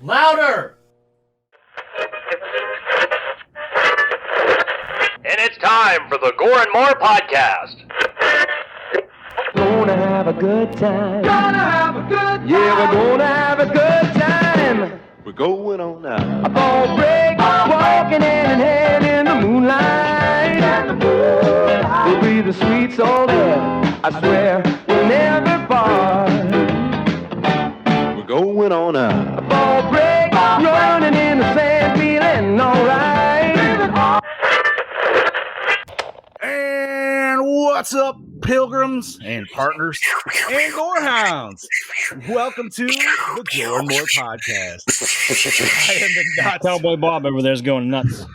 Louder! And it's time for the Gore N More podcast. Gonna have a good time. Gonna have a good time! Yeah, we're gonna have a good time. We're going on now. A ball break, walking hand in hand in the moonlight. We'll be the sweet soul there. I swear we'll never part. We're going on now. A ball break, running in the sand, feeling alright. And what's up, pilgrims and partners and gorehounds? Welcome to the Gore N More podcast. I am the not Cowboy Bob over there's going nuts.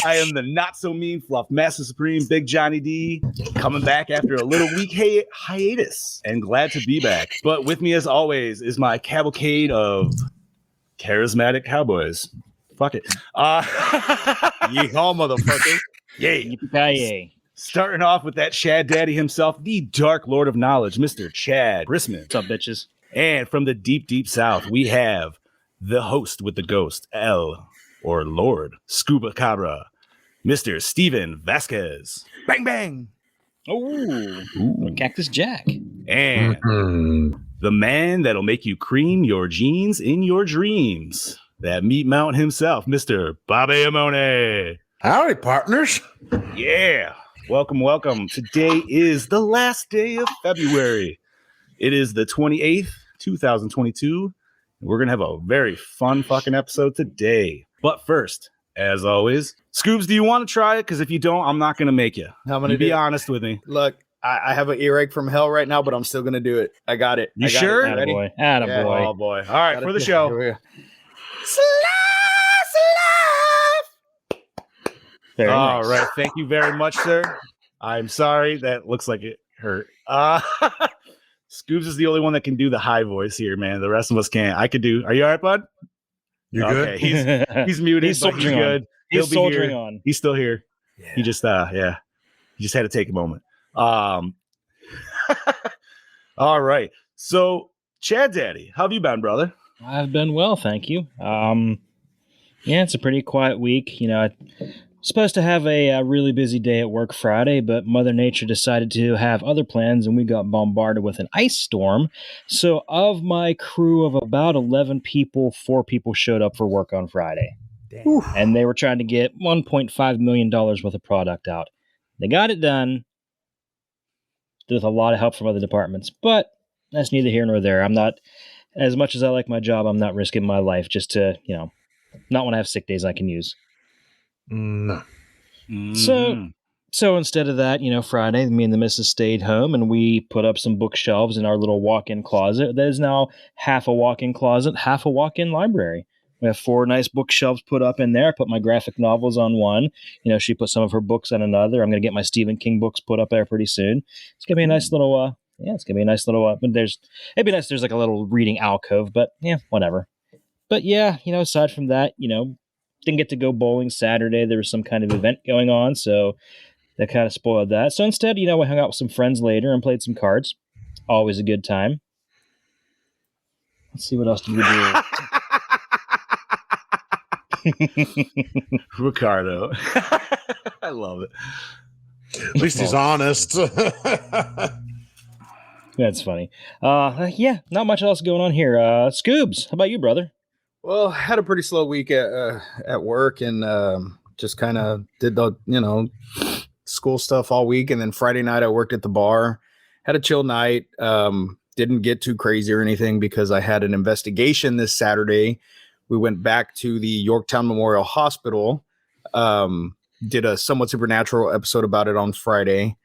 I am the not so mean fluff Master Supreme Big Johnny D, coming back after a little week hiatus, and glad to be back. But with me, as always, is my cavalcade of charismatic cowboys. Fuck it. Yeehaw, motherfuckers. Yay. Yippee-ki-yay. Starting off with that Chad Daddy himself, the Dark Lord of Knowledge, Mr. Chad Grissman. What's up, bitches? And from the deep, deep south, we have the host with the ghost, L, or Lord Scuba Cabra, Mr. Steven Vasquez. Bang, bang. Oh, Cactus Jack. And the man that'll make you cream your jeans in your dreams, that meat mount himself, Mr. Bobby Amone. Howdy, partners. Yeah. Welcome, welcome. Today is the last day of February. It is the 28th, 2022. We're going to have a very fun fucking episode today. But first, as always, Scoobs, do you want to try it? Because if you don't, I'm not going to make you. I'm gonna You be do it. honest with me. Look, I have an earache from hell right now, but I'm still gonna do it. I got it. You I got sure? It. Ready? Attaboy. Yeah. Attaboy. Oh, boy. All right, Got for it. the show. Here we go. Very All nice. right. Thank you very much, sir. I'm sorry. That looks like it hurt. Scoobs is the only one that can do the high voice here, man. The rest of us can't. I could do. Are you all right, bud? You Okay. He's muted. He's but he's soldiering on. good. He's He'll be soldiering here. on. He's still here. Yeah. He just he just had to take a moment. All right. So Chad Daddy, how have you been, brother? I've been well, thank you. Yeah, it's a pretty quiet week. You know, I'm supposed to have a really busy day at work Friday, but Mother Nature decided to have other plans, and we got bombarded with an ice storm. So, of my crew of about 11 people, 4 people showed up for work on Friday, and they were trying to get $1.5 million worth of product out. They got it done with a lot of help from other departments, but that's neither here nor there. I'm not, as much as I like my job, I'm not risking my life just to, not want to have sick days I can use. No. So instead of that, Friday, me and the missus stayed home and we put up some bookshelves in our little walk-in closet. That is now half a walk-in closet, half a walk-in library. We have 4 nice bookshelves put up in there. I put my graphic novels on one. She put some of her books on another. I'm going to get my Stephen King books put up there pretty soon. It's going to be a nice little, it's going to be a nice little, it'd be nice if there's like a little reading alcove, but yeah, whatever. But yeah, aside from that, didn't get to go bowling Saturday. There was some kind of event going on, so that kind of spoiled that. So instead, we hung out with some friends later and played some cards. Always a good time. Let's see, what else did we do? Ricardo. I love it. At least he's honest. That's funny. Yeah, not much else going on here. Scoobs, how about you, brother? Well, had a pretty slow week at work, and just kind of did the school stuff all week, and then Friday night I worked at the bar. Had a chill night. Didn't get too crazy or anything because I had an investigation this Saturday. We went back to the Yorktown Memorial Hospital. Did a somewhat supernatural episode about it on Friday.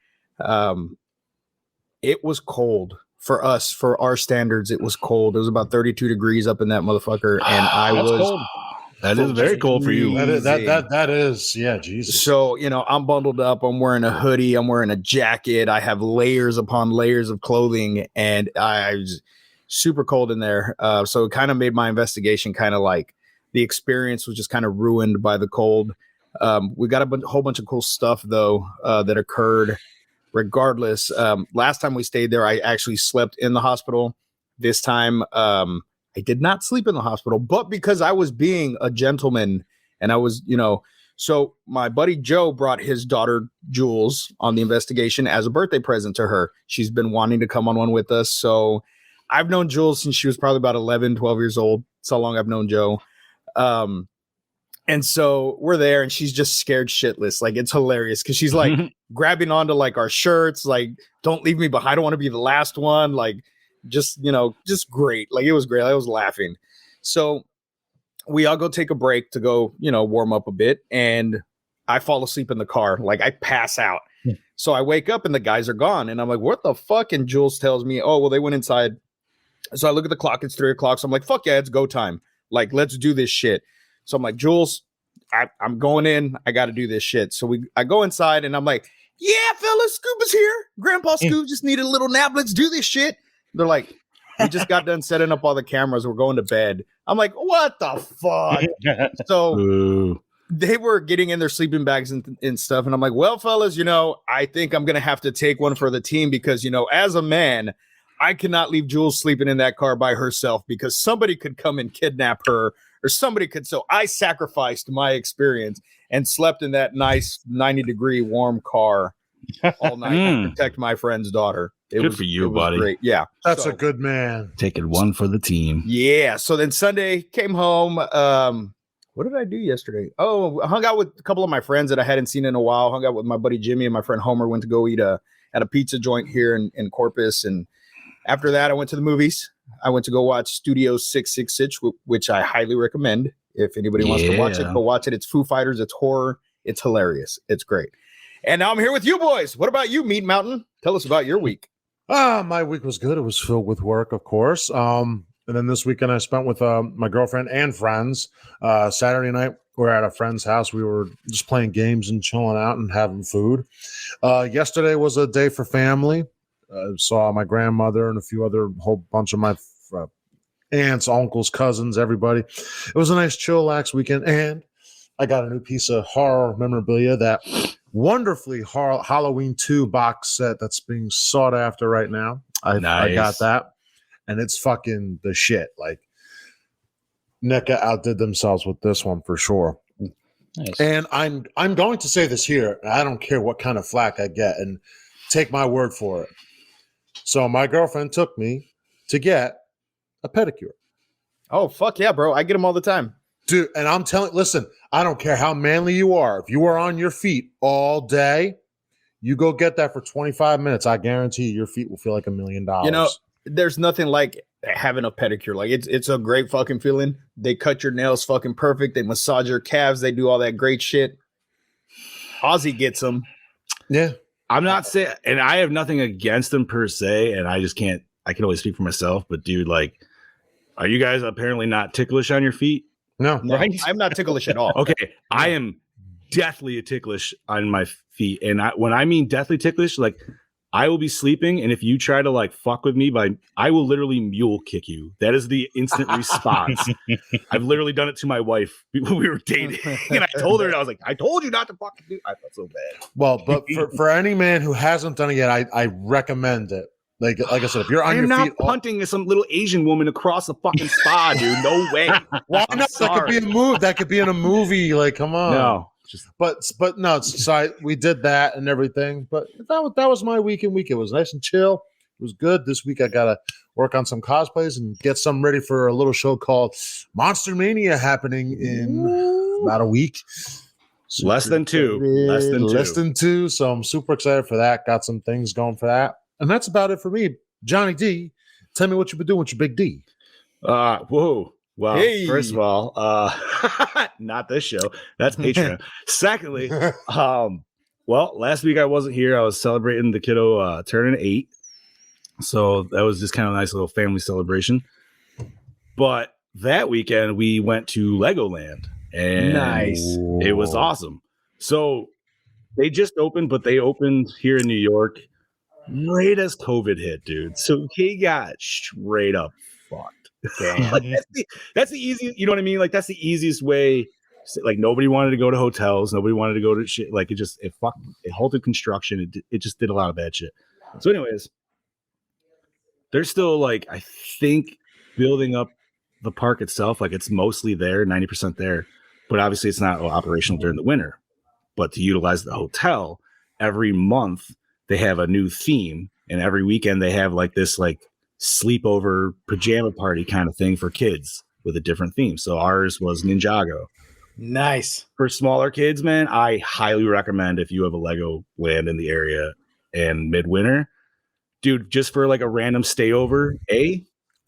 It was cold. For us, for our standards, it was cold. It was about 32 degrees up in that motherfucker, and I That's was cold. That is very cold for you. That is, yeah, Jesus. so, I'm bundled up. I'm wearing a hoodie. I'm wearing a jacket. I have layers upon layers of clothing, and I was super cold in there. So it kind of made my investigation kind of like the experience was just kind of ruined by the cold. We got a whole bunch of cool stuff, though, that occurred. Regardless, last time we stayed there, I actually slept in the hospital. This time, I did not sleep in the hospital, but because I was being a gentleman and I was, so my buddy Joe brought his daughter Jules on the investigation as a birthday present to her. She's been wanting to come on one with us. So I've known Jules since she was probably about 11, 12 years old. That's how long I've known Joe. And so we're there and she's just scared shitless. Like, it's hilarious because she's like grabbing onto like our shirts, like, don't leave me behind. I don't want to be the last one. Like, just great. Like, it was great. I was laughing. So we all go take a break to go, warm up a bit. And I fall asleep in the car. Like, I pass out. So I wake up and the guys are gone. And I'm like, what the fuck? And Jules tells me, oh, well, they went inside. So I look at the clock. It's 3:00. So I'm like, fuck yeah, it's go time. Like, let's do this shit. So I'm like, Jules, I'm going in. I got to do this shit. So I go inside and I'm like, yeah, fellas, Scuba's here. Grandpa Scoob just needed a little nap. Let's do this shit. They're like, we just got done setting up all the cameras. We're going to bed. I'm like, what the fuck? So they were getting in their sleeping bags and stuff. And I'm like, well, fellas, I think I'm going to have to take one for the team because, as a man, I cannot leave Jules sleeping in that car by herself because somebody could come and kidnap her. Or somebody could. So I sacrificed my experience and slept in that nice 90-degree warm car all night to protect my friend's daughter. Good for you, buddy. Great. Yeah. That's a good man. Taking one for the team. Yeah. So then Sunday came home. What did I do yesterday? Oh, I hung out with a couple of my friends that I hadn't seen in a while. Hung out with my buddy Jimmy and my friend Homer. Went to go eat at a pizza joint here in Corpus. And after that, I went to the movies. I went to go watch Studio 666, which I highly recommend. If anybody wants to watch it, go watch it. It's Foo Fighters. It's horror. It's hilarious. It's great. And now I'm here with you boys. What about you, Meat Mountain? Tell us about your week. My week was good. It was filled with work, of course. And then this weekend I spent with my girlfriend and friends. Saturday night, we were at a friend's house. We were just playing games and chilling out and having food. Yesterday was a day for family. Saw my grandmother and a whole bunch of my aunts, uncles, cousins, everybody. It was a nice, chillax weekend. And I got a new piece of horror memorabilia, that wonderfully Halloween 2 box set that's being sought after right now. I got that. And it's fucking the shit. Like, NECA outdid themselves with this one for sure. Nice. And I'm going to say this here. I don't care what kind of flack I get, and take my word for it. So my girlfriend took me to get a pedicure. Oh, fuck yeah, bro. I get them all the time. Dude, and I'm listen, I don't care how manly you are. If you are on your feet all day, you go get that for 25 minutes. I guarantee your feet will feel like $1 million. There's nothing like having a pedicure. Like, it's a great fucking feeling. They cut your nails fucking perfect. They massage your calves. They do all that great shit. Ozzy gets them. Yeah. I'm not saying, and I have nothing against them per se, and I can only speak for myself, but dude, like, are you guys apparently not ticklish on your feet? No, right? I'm not ticklish at all. Okay. I am deathly ticklish on my feet. And when I mean deathly ticklish, like, I will be sleeping, and if you try to like fuck with me, I will literally mule kick you. That is the instant response. I've literally done it to my wife when we were dating, and I told her, I was like, I told you not to fucking do. I felt so bad. Well, but for any man who hasn't done it yet, I recommend it. Like I said, if you're on your not feet, punting some little Asian woman across the fucking spa, dude. No way. Why not? That could be a move. That could be in a movie. Like, come on. No. But no, so we did that and everything. But that was my week. It was nice and chill. It was good. This week I gotta work on some cosplays and get some ready for a little show called Monster Mania happening in about a week. Less than two. Less than two. So I'm super excited for that. Got some things going for that. And that's about it for me. Johnny D, tell me what you've been doing with your big D. Whoa. Well, Hey. First of all, not this show. That's Patreon. Secondly, well, last week I wasn't here. I was celebrating the kiddo turning 8. So that was just kind of a nice little family celebration. But that weekend we went to Legoland, and Nice. It was awesome. So they just opened, but they opened here in New York right as COVID hit, dude. So he got straight up fucked. Like, that's the easiest, you know what I mean? Like, that's the easiest way. Like, nobody wanted to go to hotels, nobody wanted to go to shit. Like, it halted construction. It just did a lot of bad shit. So anyways, they're still, like, I think building up the park itself, like it's mostly there, 90% there, but obviously it's not operational during the winter. But to utilize the hotel, every month they have a new theme, and every weekend they have like this like sleepover pajama party kind of thing for kids with a different theme. So ours was Ninjago. Nice. For smaller kids, man, I highly recommend if you have a Lego land in the area and midwinter, dude, just for like a random stay over,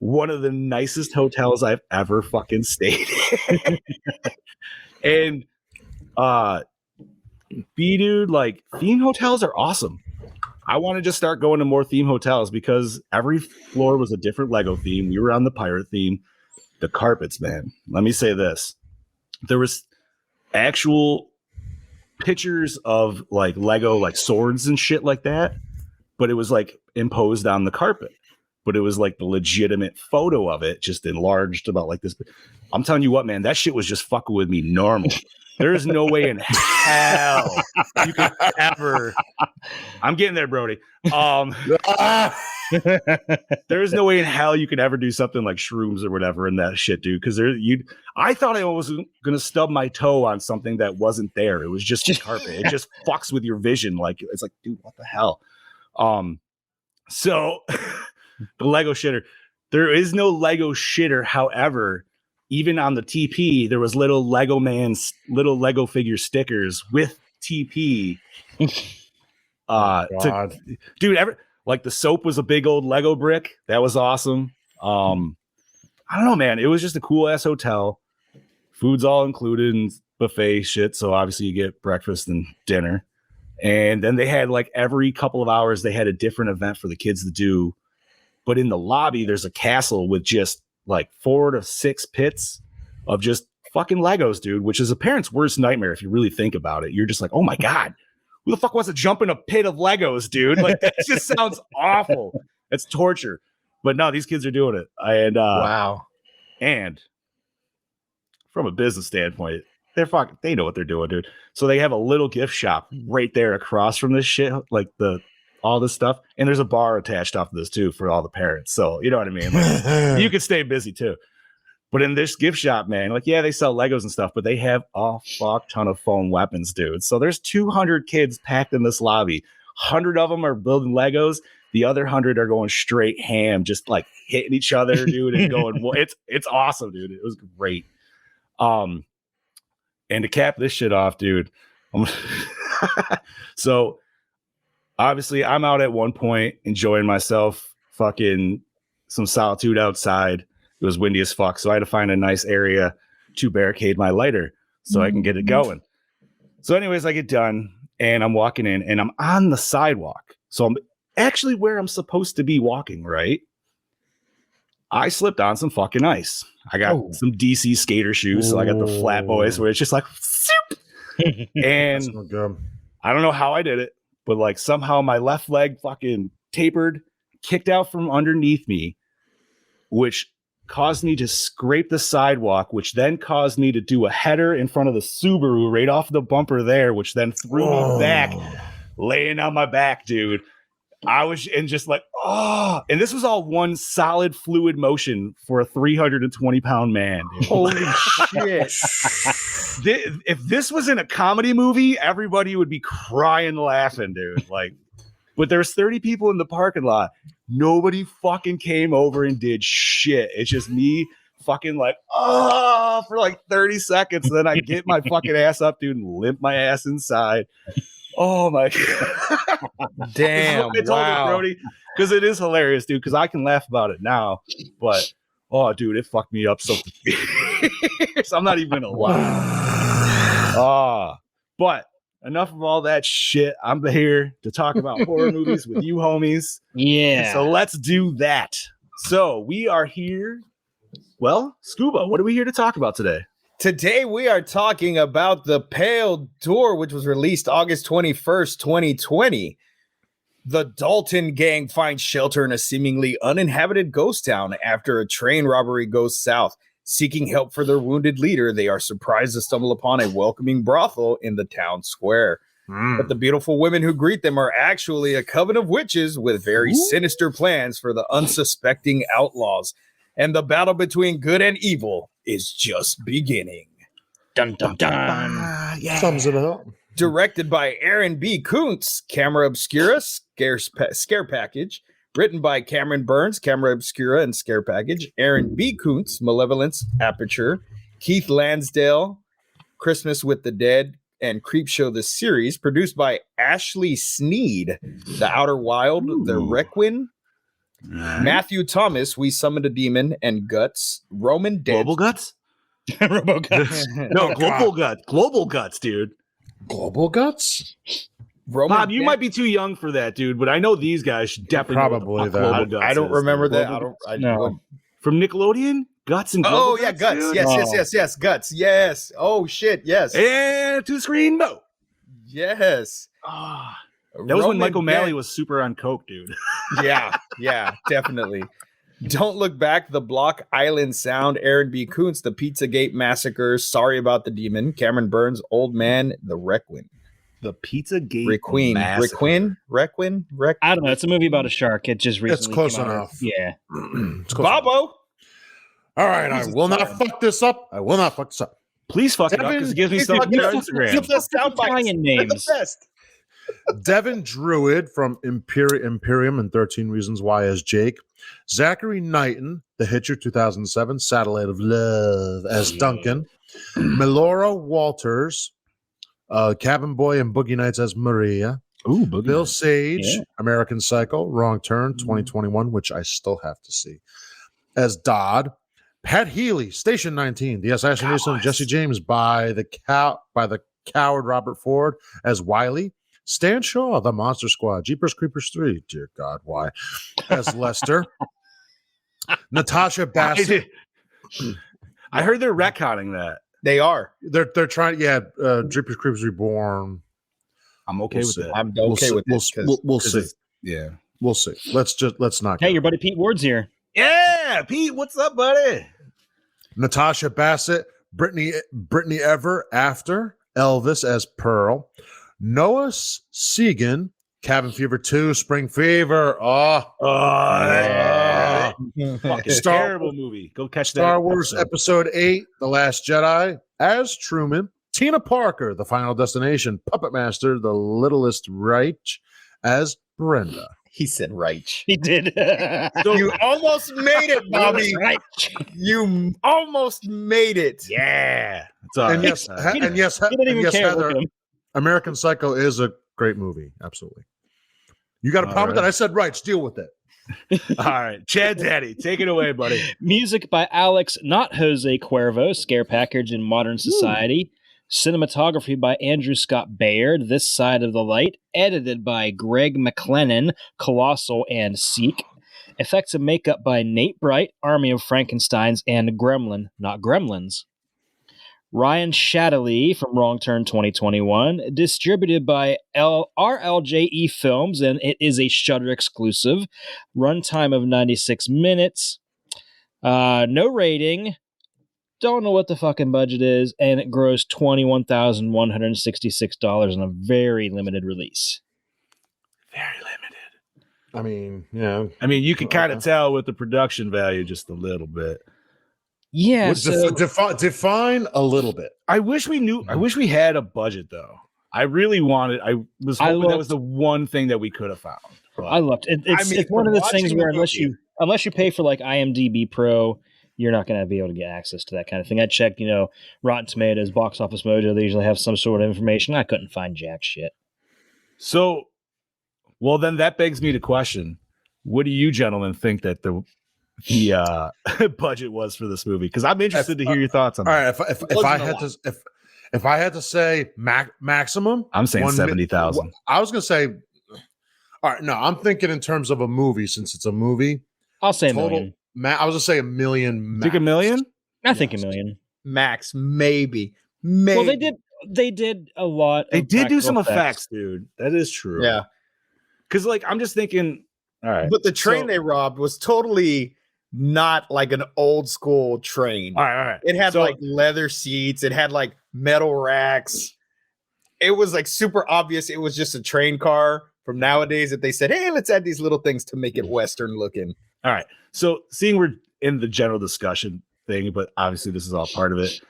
one of the nicest hotels I've ever fucking stayed in. And B, dude, like theme hotels are awesome. I want to just start going to more theme hotels because every floor was a different Lego theme. We were on the pirate theme. The carpets, man. Let me say this. There was actual pictures of like Lego, like swords and shit like that, but it was like imposed on the carpet. But it was like the legitimate photo of it, just enlarged about like this. I'm telling you what, man, that shit was just fucking with me normal. There is no way in hell you could ever. I'm getting there, Brody. There is no way in hell you could ever do something like shrooms or whatever in that shit, dude. Because I thought I was gonna stub my toe on something that wasn't there. It was just carpet. It just fucks with your vision. Like it's like, dude, what the hell? So the Lego shitter. There is no Lego shitter. However, even on the TP, there was little Lego figure stickers with TP. Dude, like the soap was a big old Lego brick. That was awesome. I don't know, man. It was just a cool ass hotel. Food's all included and buffet shit. So obviously you get breakfast and dinner. And then they had like every couple of hours, they had a different event for the kids to do. But in the lobby, there's a castle with just like 4 to 6 pits of just fucking Legos, dude, which is a parent's worst nightmare. If you really think about it, you're just like, oh my God, who the fuck wants to jump in a pit of Legos, dude? Like that just sounds awful. It's torture. But no, these kids are doing it. And Wow. And from a business standpoint, they know what they're doing, dude. So they have a little gift shop right there across from this shit, like all this stuff. And there's a bar attached off of this too for all the parents. So you know what I mean? Like, you can stay busy too. But in this gift shop, man, like, yeah, they sell Legos and stuff, but they have a fuck ton of foam weapons, dude. So there's 200 kids packed in this lobby. 100 of them are building Legos. The other 100 are going straight ham, just like hitting each other, dude, and going, well, it's awesome, dude. It was great. And to cap this shit off, dude, so obviously I'm out at one point enjoying myself, fucking some solitude outside. It was windy as fuck, so I had to find a nice area to barricade my lighter so I can get it going. So anyways, I get done and I'm walking in and I'm on the sidewalk. So I'm actually where I'm supposed to be walking, right? I slipped on some fucking ice. I got some DC skater shoes, so I got the flat boys where it's just like and I don't know how I did it, but like somehow my left leg fucking tapered, kicked out from underneath me, which caused me to scrape the sidewalk, which then caused me to do a header in front of the Subaru right off the bumper there, which then threw me back, laying on my back, dude. I was and just like, and this was all one solid fluid motion for a 320-pound man. Dude. Holy shit. If this was in a comedy movie, everybody would be crying, laughing, dude. Like, but there's 30 people in the parking lot. Nobody fucking came over and did shit. It's just me fucking like, for like 30 seconds. Then I get my fucking ass up, dude, and limp my ass inside. Oh my God. Damn. I told you, Brody, because it is hilarious, dude, because I can laugh about it now. But, dude, it fucked me up so I'm not even gonna lie. But enough of all that shit. I'm here to talk about horror movies with you homies. Yeah. So let's do that. So we are here. Well, Scuba, what are we here to talk about today? Today we are talking about The Pale Door, which was released August 21st, 2020. The Dalton gang finds shelter in a seemingly uninhabited ghost town after a train robbery goes south. Seeking help for their wounded leader, they are surprised to stumble upon a welcoming brothel in the town square. But the beautiful women who greet them are actually a coven of witches with very sinister plans for the unsuspecting outlaws. and the battle between good and evil is just beginning. Dun dun dun. Yeah. Sums it up. Directed by Aaron B. Kuntz, Camera Obscura, Scare Package. Written by Cameron Burns, Camera Obscura and Scare Package. Aaron B. Kuntz, Malevolence, Aperture. Keith Lansdale, Christmas with the Dead, and Creepshow the Series. Produced by Ashley Sneed, The Outer Wild, The Requiem. Matthew Thomas, We Summoned a Demon, and Guts. Roman Dead. Global Guts? Roboguts. No, Global Guts. Global Guts, dude. Global Guts? Roman Bob, you Dead. might be too young for that, dude, but I know these guys should definitely know Probably what the fuck that. Global Guts I don't is, remember dude. that. No. From Nickelodeon? Guts and Global Oh, yeah, Guts. dude? Yes, Guts. Yes. Oh, shit. Yes. And to the screen, no. Yes. Ah, that was when Roman Mike O'Malley Dead. was super on coke, dude. Yeah, definitely. Don't Look Back, The Block Island Sound, Aaron B. Kuntz, The Pizzagate Massacre, Sorry About the Demon, Cameron Burns, Old Man, The Requiem. The Pizzagate Requiem. I don't know. It's a movie about a shark. It just recently close came out. enough. Yeah. It's close enough. Bobo. All right, I will not fuck this up. I will not fuck this up. Please fuck it up because it gives me stuff to put on Instagram. The sound bites. Italian They're the names. best. Devin Druid from Imperium and 13 Reasons Why as Jake. Zachary Knighton, The Hitcher 2007, Satellite of Love as Duncan. Melora Walters, Cabin Boy and Boogie Nights as Maria. Ooh, Bill Sage, Yeah. American Psycho, Wrong Turn 2021, which I still have to see, as Dodd. Pat Healy, Station 19, The Assassination of Jesse James by the coward Robert Ford as Wiley. Stan Shaw, The Monster Squad, Jeepers Creepers 3, dear God, why? As Lester. Natasha Bassett. I heard they're retconning that. They are. They're trying, Jeepers Creepers Reborn. I'm okay We'll with see. that. I'm We'll okay see. with this. We'll see. Yeah. We'll see. Let's not. Hey, get your buddy Pete Ward's here. Yeah, Pete, what's up, buddy? Natasha Bassett, Brittany Ever after Elvis as Pearl, Noah Segan, Cabin Fever 2, Spring Fever. Fucking Star- terrible movie. Go catch that. Star Wars episode. Episode 8, The Last Jedi as Truman, Tina Parker, The Final Destination, Puppet Master, The Littlest Reich as Brenda. He said right. He did. You almost made it, Bobby. Right. You almost made it. Yeah. It's all And right. yes, He didn't even yes, care. Heather, Look at him. American Psycho is a great movie. Absolutely. You got a All problem with right. that? I said right. Deal with it. All right. Chad Daddy, take it away, buddy. Music by Alex, not Jose Cuervo, Scare Package in Modern Society. Cinematography by Andrew Scott Baird, This Side of the Light. Edited by Greg McLennan, Colossal and Seek. Effects and makeup by Nate Bright, Army of Frankensteins, and Gremlin, not Gremlins. Ryan Shadley from Wrong Turn 2021, distributed by RLJE Films, and it is a Shudder exclusive. Runtime of 96 minutes. No rating. Don't know what the fucking budget is, and it grossed $21,166 on a very limited release. Very limited. I mean, yeah. I mean, you can kind of tell with the production value just a little bit. Yeah, What's define a little bit. I wish we knew. I wish we had a budget though. I really wanted. I was hoping that was the one thing that we could have found. But I looked. It's one of the things where unless you pay for like IMDb Pro, you're not going to be able to get access to that kind of thing. I checked, Rotten Tomatoes, Box Office Mojo. They usually have some sort of information. I couldn't find jack shit. So, well, then that begs me to question: what do you gentlemen think that the budget was for this movie? Because I'm interested to hear your thoughts on All that. right, if I had to say maximum, I'm saying 1 70,000. I was gonna say, all right, no, I'm thinking in terms of a movie since it's a movie. I'll say Total, a million. I was gonna say $1 million. Think $1 million? I think $1 million. Max, maybe. Well, they did a lot. They of did do practical some effects. effects, dude. That is true. Yeah. Because, like, I'm just thinking, all right. But the train So- they robbed was totally not like an old school train. All right. It had So- like leather seats. It had like metal racks. It was like super obvious. It was just a train car from nowadays that they said, hey, let's add these little things to make it Western looking. All right. So seeing we're in the general discussion thing, but obviously this is all part of it.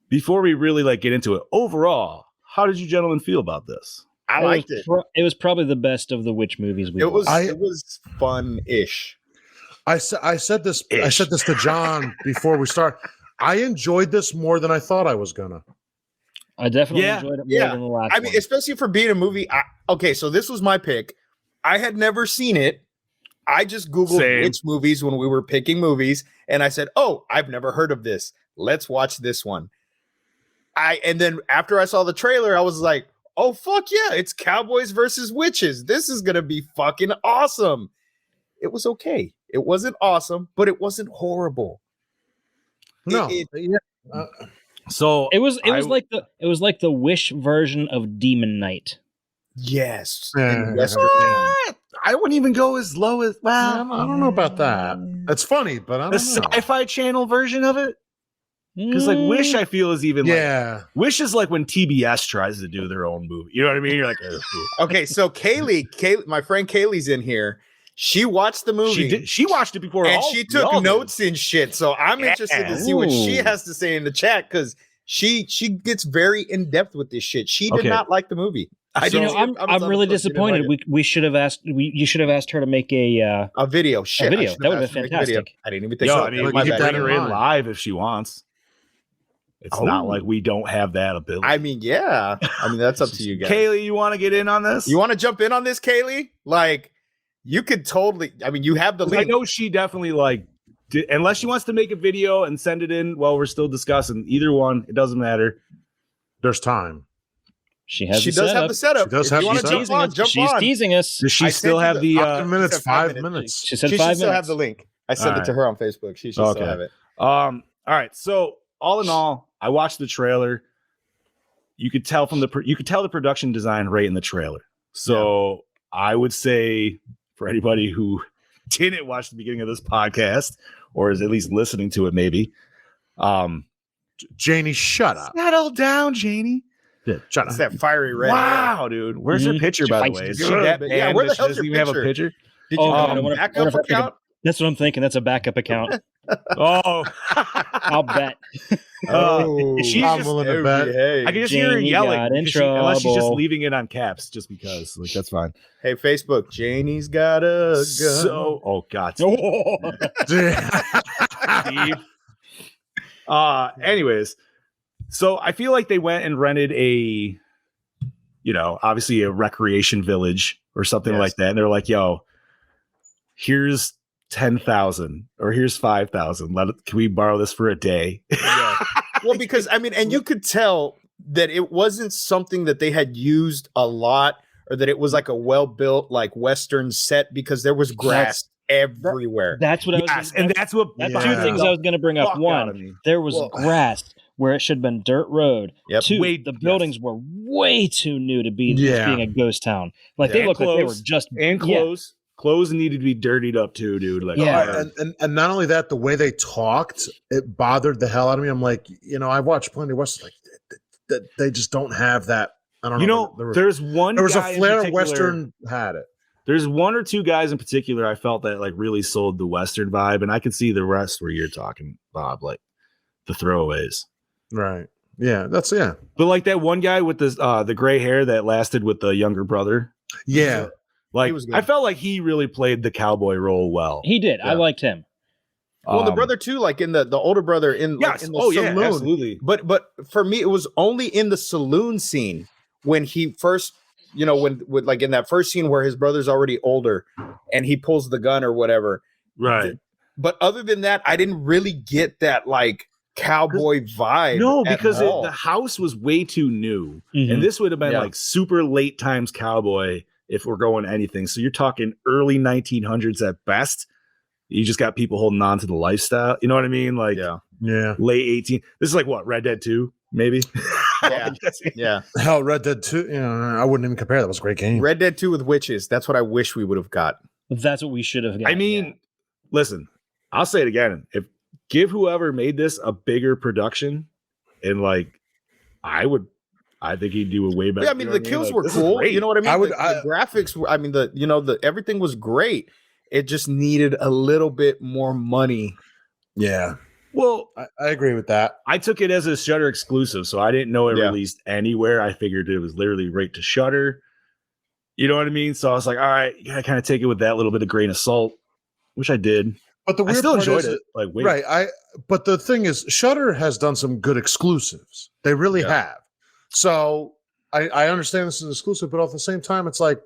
Before we really like get into it, overall, how did you gentlemen feel about this? I liked it. It was probably the best of the witch movies we It was watched. it was fun-ish. I said this to John before we start. I enjoyed this more than I thought I was gonna. I definitely Yeah, enjoyed it more yeah. than the last I mean, one. especially for being a movie. Okay, so this was my pick. I had never seen it. I just Googled Same. witch movies when we were picking movies, and I said, "Oh, I've never heard of this. Let's watch this one." And then after I saw the trailer, I was like, "Oh fuck yeah! It's cowboys versus witches. This is gonna be fucking awesome." It was okay. It wasn't awesome, but it wasn't horrible. No, So it was like the Wish version of Demon Knight. Yes. Yeah. And Western. I wouldn't even go as low as I don't know about that. It's funny, but I the don't know. Sci-Fi Channel version of it. Because like Wish, I feel is even like Yeah, Wish is like when TBS tries to do their own movie. You know what I mean? You're like, "Ugh." Okay, so Kaylee, my friend Kaylee's in here. She watched the movie. She watched it before, and all- she we took all did. notes and shit. So I'm interested to see what she Ooh. has to say in the chat because she gets very in depth with this shit. She did Okay. not like the movie. I You know, So- I'm really disappointed. You should have asked her to make a video. Shit, I video. should That would asked have her been to make a video. fantastic. I didn't even think. Yo, so. I mean, Like, we keep can that bring her in in mind. live if she wants. It's not like we don't have that ability. I mean, yeah. I mean, that's up to you guys. Kaylee, you want to get in on this? You want to jump in on this, Kaylee? Like, you could totally. I mean, you have the 'Cause I link. know she definitely like, unless she wants to make a video and send it in while we're still discussing. Either one, it doesn't matter. there's time. She has. She the does have setup. the setup. She does If have you the want to setup. jump on, jump She's on. teasing us. Does she I still sent have you the? 5 minutes. said 5 5 minutes. minutes. She said She should 5 still have minutes. the link. I sent All it to her on Facebook. She should Okay. still have it. All right. So all in all, I watched the trailer. You could tell from the production design right in the trailer. So I would say for anybody who didn't watch the beginning of this podcast or is at least listening to it, maybe. Janie, shut up. Settle down, Janie. Yeah, shut It's up. that fiery red. Wow, dude. Where's your Mhm. picture, by the Feisty. way? Is Good, she that but yeah, bad where the that she hell's doesn't your even have a picture? picture? Did Oh, you man, have I a wonder backup if I could- account? That's what I'm thinking. That's a backup account. Oh, I'll bet. she's I'm just- willing to bet. Hey, I can just hear her Janie yelling got in because unless she's just trouble. leaving it on caps, just because. Like that's fine. hey, Facebook. Janie's got a gun. So, oh god, Steve. Anyways, so I feel like they went and rented a, obviously a recreation village or something Yes. like that, and they're like, "Yo, here's 10,000 or here's 5,000. Can we borrow this for a day?" Yeah. Well, because I mean, and you could tell that it wasn't something that they had used a lot, or that it was like a well-built, like Western set, because there was grass everywhere. That's what I was. Yes, and that's what That's Yeah. two things I was going to bring up. fuck out One, of me. there was Well- grass where it should have been dirt road. Yep. Two, Way- the buildings were way too new to be just Yeah. being a ghost town. Like Yeah. they looked like they were Close. just And clothes. Clothes needed to be dirtied up too, dude. Like, Yeah. And not only that, the way they talked, it bothered the hell out of me. I'm like, I've watched plenty of Westerns. Like, they just don't have that. I don't know. there's one. There was a guy in flair particular- Western had it. There's one or two guys in particular I felt that like really sold the Western vibe, and I can see the rest where you're talking, Bob, like the throwaways. Right. Yeah. But like that one guy with the gray hair that lasted with the younger brother. Yeah. Like He was good. I felt like he really played the cowboy role well. He did. I Yeah. liked him. Well, the brother too, like in the older brother in, like, Yes. in the Oh yeah, saloon. absolutely. But for me, it was only in the saloon scene when he first, when like in that first scene where his brother's already older and he pulls the gun or whatever. Right. But other than that, I didn't really get that like cowboy vibe. No, at because all. the house was way too new. Mhm. And this would have been Yeah. like super late times cowboy if we're going anything. So you're talking early 1900s at best. You just got people holding on to the lifestyle. You know what I mean? Like Yeah. late 18. This is like what, Red Dead 2, maybe? Yeah. Yeah. Hell, Red Dead 2. I wouldn't even compare. That was a great game. Red Dead 2 with witches. That's what I wish we would have got. That's what we should have. I mean, listen, I'll say it again. Give whoever made this a bigger production, and like I think he'd do a way better. Yeah, I mean, you know the what kills Like, were this is cool. great. You know what I mean? I would- the graphics were, the everything was great. It just needed a little bit more money Yeah, Well, I agree with that. I took it as a Shudder exclusive, so I didn't know it Yeah. released anywhere. I figured it was literally right to Shudder. You know what I mean? So I was like, all right, you gotta kind of take it with that little bit of grain of salt, which I did. But the I weird still part enjoyed is it. Like, wait, right. But the thing is, Shudder has done some good exclusives. They really Yeah. have. So I understand this is exclusive, but at the same time, it's like,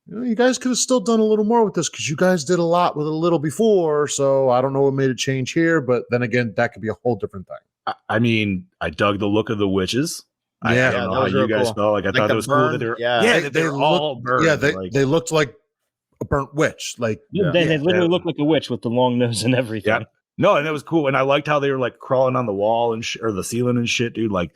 you guys could have still done a little more with this because you guys did a lot with a little before. So I don't know what made a change here, but then again, that could be a whole different thing. I mean, I dug the look of the witches. I Yeah. don't know that how was you real guys cool. felt. Like I thought the it was cool that burn, they were, yeah. that they were all burned. Yeah, like, they looked like a burnt witch. Like They literally look like a witch with the long nose and everything. Yeah. No, and that was cool. And I liked how they were like crawling on the wall and or the ceiling and shit, dude. Like,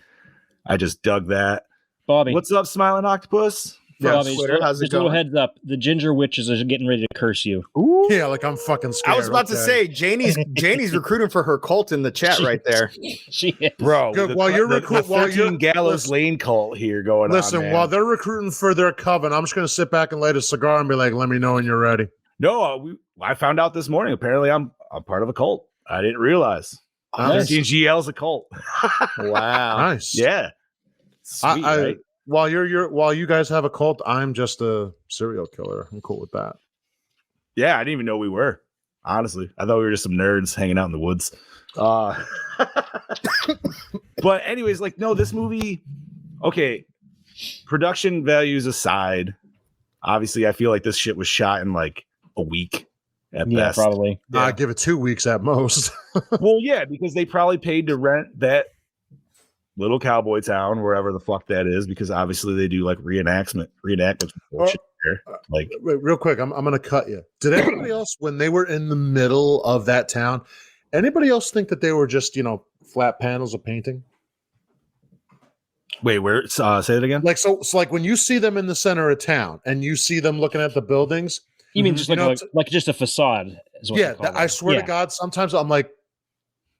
I just dug that. Bobby, What's up, Smiling Octopus? Bobby, Twitter, how's it just a little going? heads up. The ginger witches are getting ready to curse you. yeah, like I'm fucking scared. I was about to say Janie's recruiting for her cult in the chat right there. She is. Bro, Good, while you're the recruit- while 13 you're- Gallows listen- Lane cult here going Listen, on. man. while they're recruiting for their coven, I'm just going to sit back and light a cigar and be like, let me know when you're ready. No, I found out this morning. Apparently, I'm part of a cult. I didn't realize. Nice. 13 GL's a cult. Wow. Nice. Yeah. Sweet, right? While while you guys have a cult, I'm just a serial killer. I'm cool with that. Yeah, I didn't even know we were. Honestly, I thought we were just some nerds hanging out in the woods. But anyways, like, no, this movie, okay, production values aside, obviously, I feel like this shit was shot in like a week at Yeah, best. probably. I give it 2 weeks at most. Well, yeah, because they probably paid to rent that little cowboy town, wherever the fuck that is, because obviously they do like reenactments bullshit there. Like, Wait, real quick, I'm going to cut you. Did anybody else, when they were in the middle of that town, anybody else think that they were just, flat panels of painting? wait, where? Say it again. Like, so like when you see them in the center of town and you see them looking at the buildings, You mean just You know, like just a facade? Is what yeah, they call I it. swear Yeah. to God, sometimes I'm like,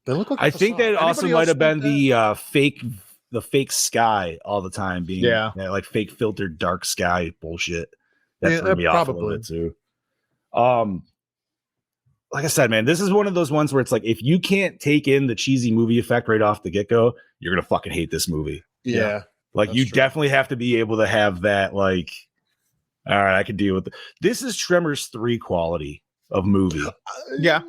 they look like. I think that also Anybody might else have been think the fake sky all the time being Yeah. like fake filtered dark sky bullshit. That Yeah, threw me off a probably. little bit too. Like I said, man, this is one of those ones where it's like if you can't take in the cheesy movie effect right off the get go, you're gonna fucking hate this movie. Yeah. Like That's you true. definitely have to be able to have that. Like, all right, I can deal with it. This is Tremors 3 quality of movie. Yeah.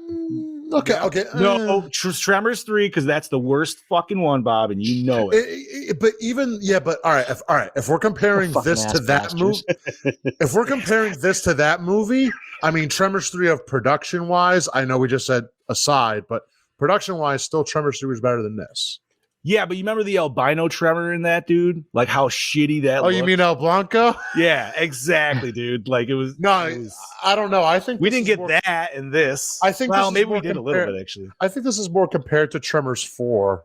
Okay. Okay. No, Tremors 3 because that's the worst fucking one, Bob, and you know it. But even but all right. If we're comparing Fucking this to ass that movie, bastards. if we're comparing this to that movie, I mean, Tremors 3 of production wise, I know we just said aside, but production wise, still Tremors 3 was better than this. Yeah, but you remember the albino tremor in that, dude? Like how shitty that. Oh, you looked? mean El Blanco? Yeah, exactly, dude. Like it was. No, it was- I don't know. I think we this didn't is get more- that in this. I think well, this is maybe we more did a little compar- bit actually. I think this is more compared to Tremors 4.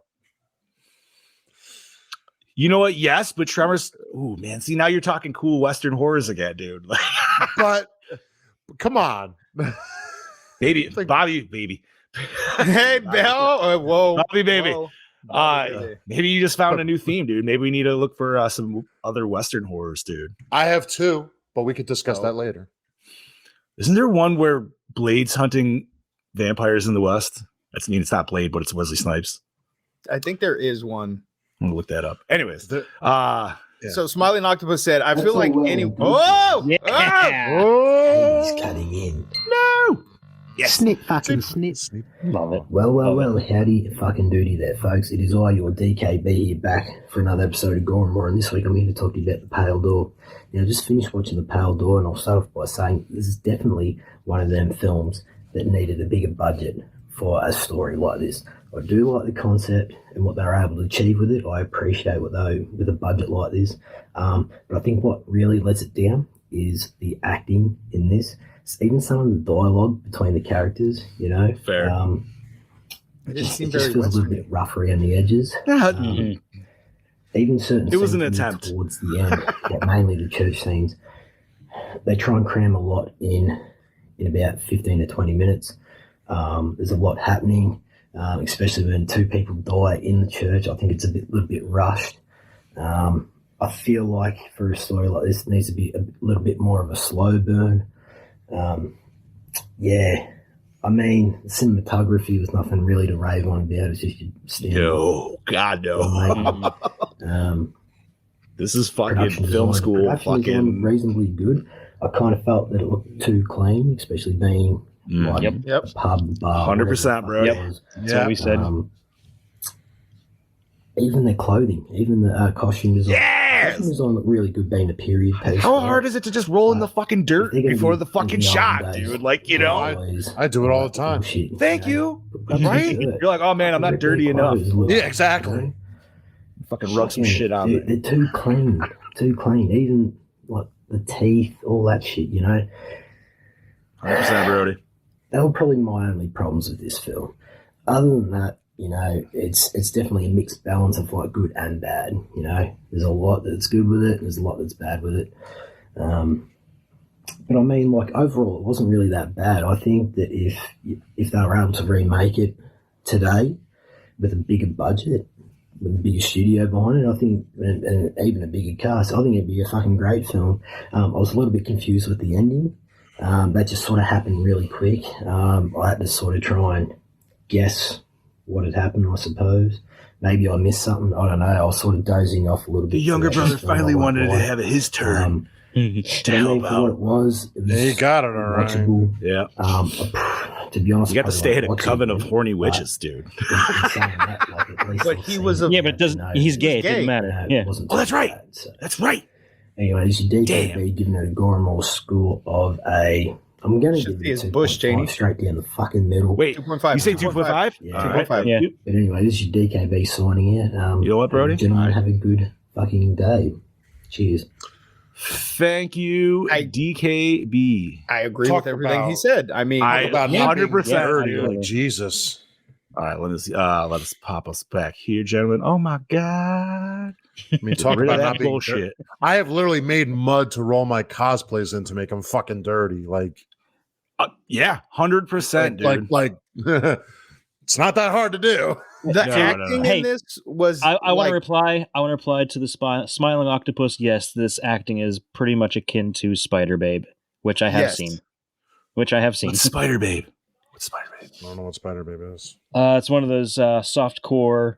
You know what? Yes, but Tremors. Ooh, man. See, now you're talking cool Western horrors again, dude. Like, But come on. baby, It's like- Bobby, baby. Hey, Bell. Whoa. Bobby, baby. Whoa. Maybe you just found a new theme, dude. Maybe we need to look for some other Western horrors, dude. I have 2, but we could discuss Oh. that later. Isn't there one where Blade's hunting vampires in the West? That's it's not Blade, but it's Wesley Snipes. I think there is one. I'm gonna look that up. Anyways, The- uh Yeah. So Smiling Octopus said, I That's feel all like well any. and good. Whoa! Yeah. Ah! He's cutting in. no. Yes. Snip fucking snip. Love it. Well, howdy fucking duty there, folks. It is I, your DKB, here back for another episode of Gore N More, and this week I'm here to talk to you about The Pale Door. Now, I just finished watching The Pale Door, and I'll start off by saying this is definitely one of them films that needed a bigger budget for a story like this. I do like the concept and what they were able to achieve with it. I appreciate what they with a budget like this. But I think what really lets it down is the acting in this. Even some of the dialogue between the characters, Fair. It didn't seem it just very feels a little Western. bit rough around the edges. Mhm. Even certain It was an scenes attempt. towards the end, yeah, mainly the church scenes, they try and cram a lot in about 15 to 20 minutes. There's a lot happening, especially when 2 people die in the church. I think it's little bit rushed. I feel like for a story like this, it needs to be a little bit more of a slow burn. Yeah, I mean, the cinematography was nothing really to rave on about. It's just your standard. No, God no. Um, This is fucking production film design- school. production design Fucking reasonably good. I kind of felt that it looked too clean, especially being like Yep. a pub bar. 100%, bro. Yep. That's what we said. Even the clothing, even the costume design. Yes! Costume design looked really good being a period piece. How hard is it to just roll in the fucking dirt They're gonna before be the fucking in the shot, olden days. dude? Like, you know, I do it all the time. Bullshit, thank you. Grab Right? some shirt. You're like, oh man, I'm not Rip their dirty enough. clothes, look, Yeah, exactly. you know? Fucking rub some Yeah, shit on they're it. too clean, too clean. Even like the teeth, all that shit, you know. 100%, Brody. That were probably my only problems with this film. Other than that, you know, it's definitely a mixed balance of like good and bad. You know, there's a lot that's good with it, there's a lot that's bad with it. But I mean, like overall, it wasn't really that bad. I think that if they were able to remake it today with a bigger budget, with a bigger studio behind it, I think, and even a bigger cast, I think it'd be a fucking great film. I was a little bit confused with the ending. That just sort of happened really quick. I had to sort of try and guess what had happened, I suppose. Maybe I missed something. I don't know. I was sort of dozing off a little bit. The younger throughout brother the film. finally I won't wanted to lie. have his turn. But I mean, for what it was Yeah, you got it all right. watchable. Yeah. To be honest, You got to I stay in a watching coven it, of horny but witches, dude. in saying that, like, at least But I've he seen was a- it, Yeah, but it doesn't. you know, He's gay. It gay. didn't you matter. know, it Yeah. wasn't Oh, that's too right. bad, so. That's right. Anyway, this is DKB Damn. giving it a Gore N More score of a. I'm going to Should give be it his a Bush, 2.5 Janie. straight down the fucking middle. Wait, 2.5. you say 2.5? Yeah. All right. 2.5. Yeah. But anyway, this is DKB signing out. You know what, Brody? Gentlemen, Alright. have a good fucking day. Cheers. Thank you, DKB. I agree Talk with everything he about- said. I mean, I About Yeah, not being 100%. dirty, absolutely. like Jesus. All right, let us pop us back here, gentlemen. Oh my god. I mean, talk Rid of about that not being bullshit. dirty. I have literally made mud to roll my cosplays in to make them fucking dirty. Like, Yeah, 100%, dude. like, it's not that hard to do. the No, acting no. Hey, in this was. I want like, to reply. I want to reply to the smiling octopus. Yes, this acting is pretty much akin to Spider Babe, which I have Yes. seen. Which I have seen. What's Spider Babe? What's Spider Babe? I don't know what Spider Babe is. It's one of those soft core.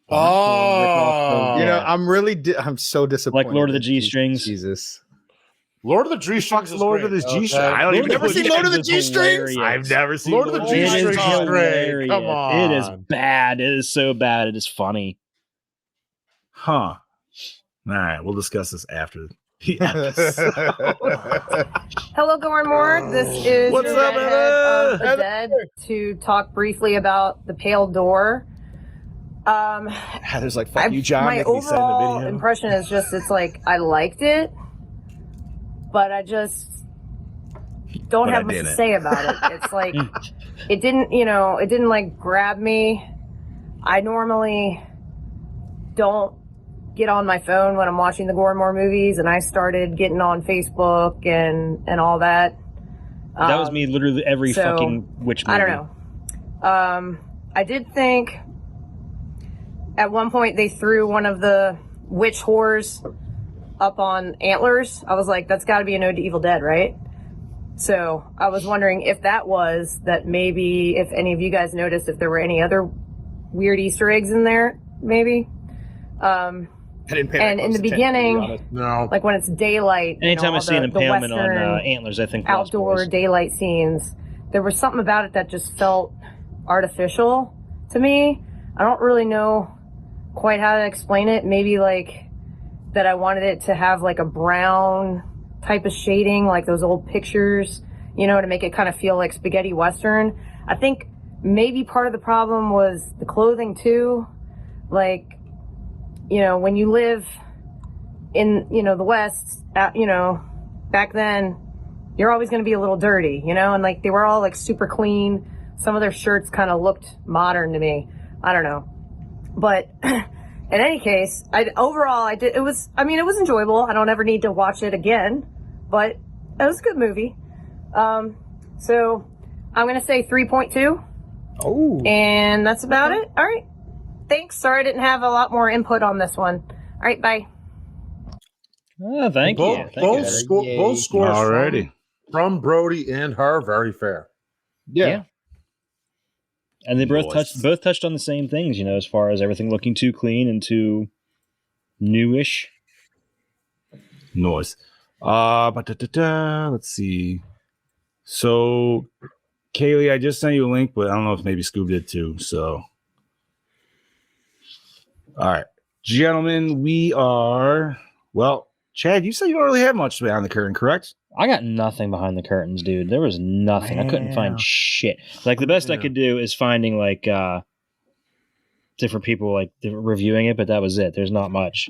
Oh, You know, Yeah. I'm so disappointed. Lord of the that G-strings. Jesus. Lord of the G Fuck's Strings. Lord of the G-Strings? I don't Lord even of the never seen Lord of the G-Strings is G-Strings. hilarious. I've never seen Lord of the It G-Strings. is G-strings. hilarious. Come It is on. bad. It is so bad. It is funny. Huh. All right, we'll discuss this after the episode. Hello, Gore N More. This is What's your up, redhead Heather? of the dead to talk briefly about the Pale Door. Heather's like, fuck you, John. My Make me send the overall video. impression is just it's like I liked it, but I just don't But I have much to didn't. say about it. It's like it didn't like grab me. I normally don't get on my phone when I'm watching the Gore N More movies, and I started getting on Facebook and all that. That was me literally every so, fucking witch movie. I don't know. I did think at one point they threw one of the witch whores up on antlers. I was like, that's got to be an ode to Evil Dead, right? So I was wondering if that was that. Maybe if any of you guys noticed if there were any other weird Easter eggs in there, maybe. I didn't pay that And in close the attention, to be beginning, honest. No. like when it's daylight, Anytime all I see an the impalement on Western antlers, I think Lost outdoor Boys. daylight scenes, there was something about it that just felt artificial to me. I don't really know quite how to explain it. Maybe like that I wanted it to have like a brown type of shading, like those old pictures, to make it kind of feel like spaghetti Western. I think maybe part of the problem was the clothing too. Like, when you live in, the West, back then, you're always going to be a little dirty, and like they were all like super clean. Some of their shirts kind of looked modern to me. I don't know. But in any case, it was enjoyable. I don't ever need to watch it again, but it was a good movie. So I'm going to say 3.2. Oh. And that's about it. All right. Thanks. Sorry I didn't have a lot more input on this one. All right. Bye. Oh, thank you. Both, Thank you. both scores Alrighty. from Brody and her, very fair. Yeah. And they both Nice. touched on the same things, as far as everything looking too clean and too newish. Noise. Let's see. So, Kaylee, I just sent you a link, but I don't know if maybe Scoob did too. So, all right, gentlemen, we are. Well, Chad, you said you don't really have much behind the curtain, correct? I got nothing behind the curtains, dude. There was nothing. I couldn't find shit. Like the best I could do is finding like different people like reviewing it, but that was it. There's not much.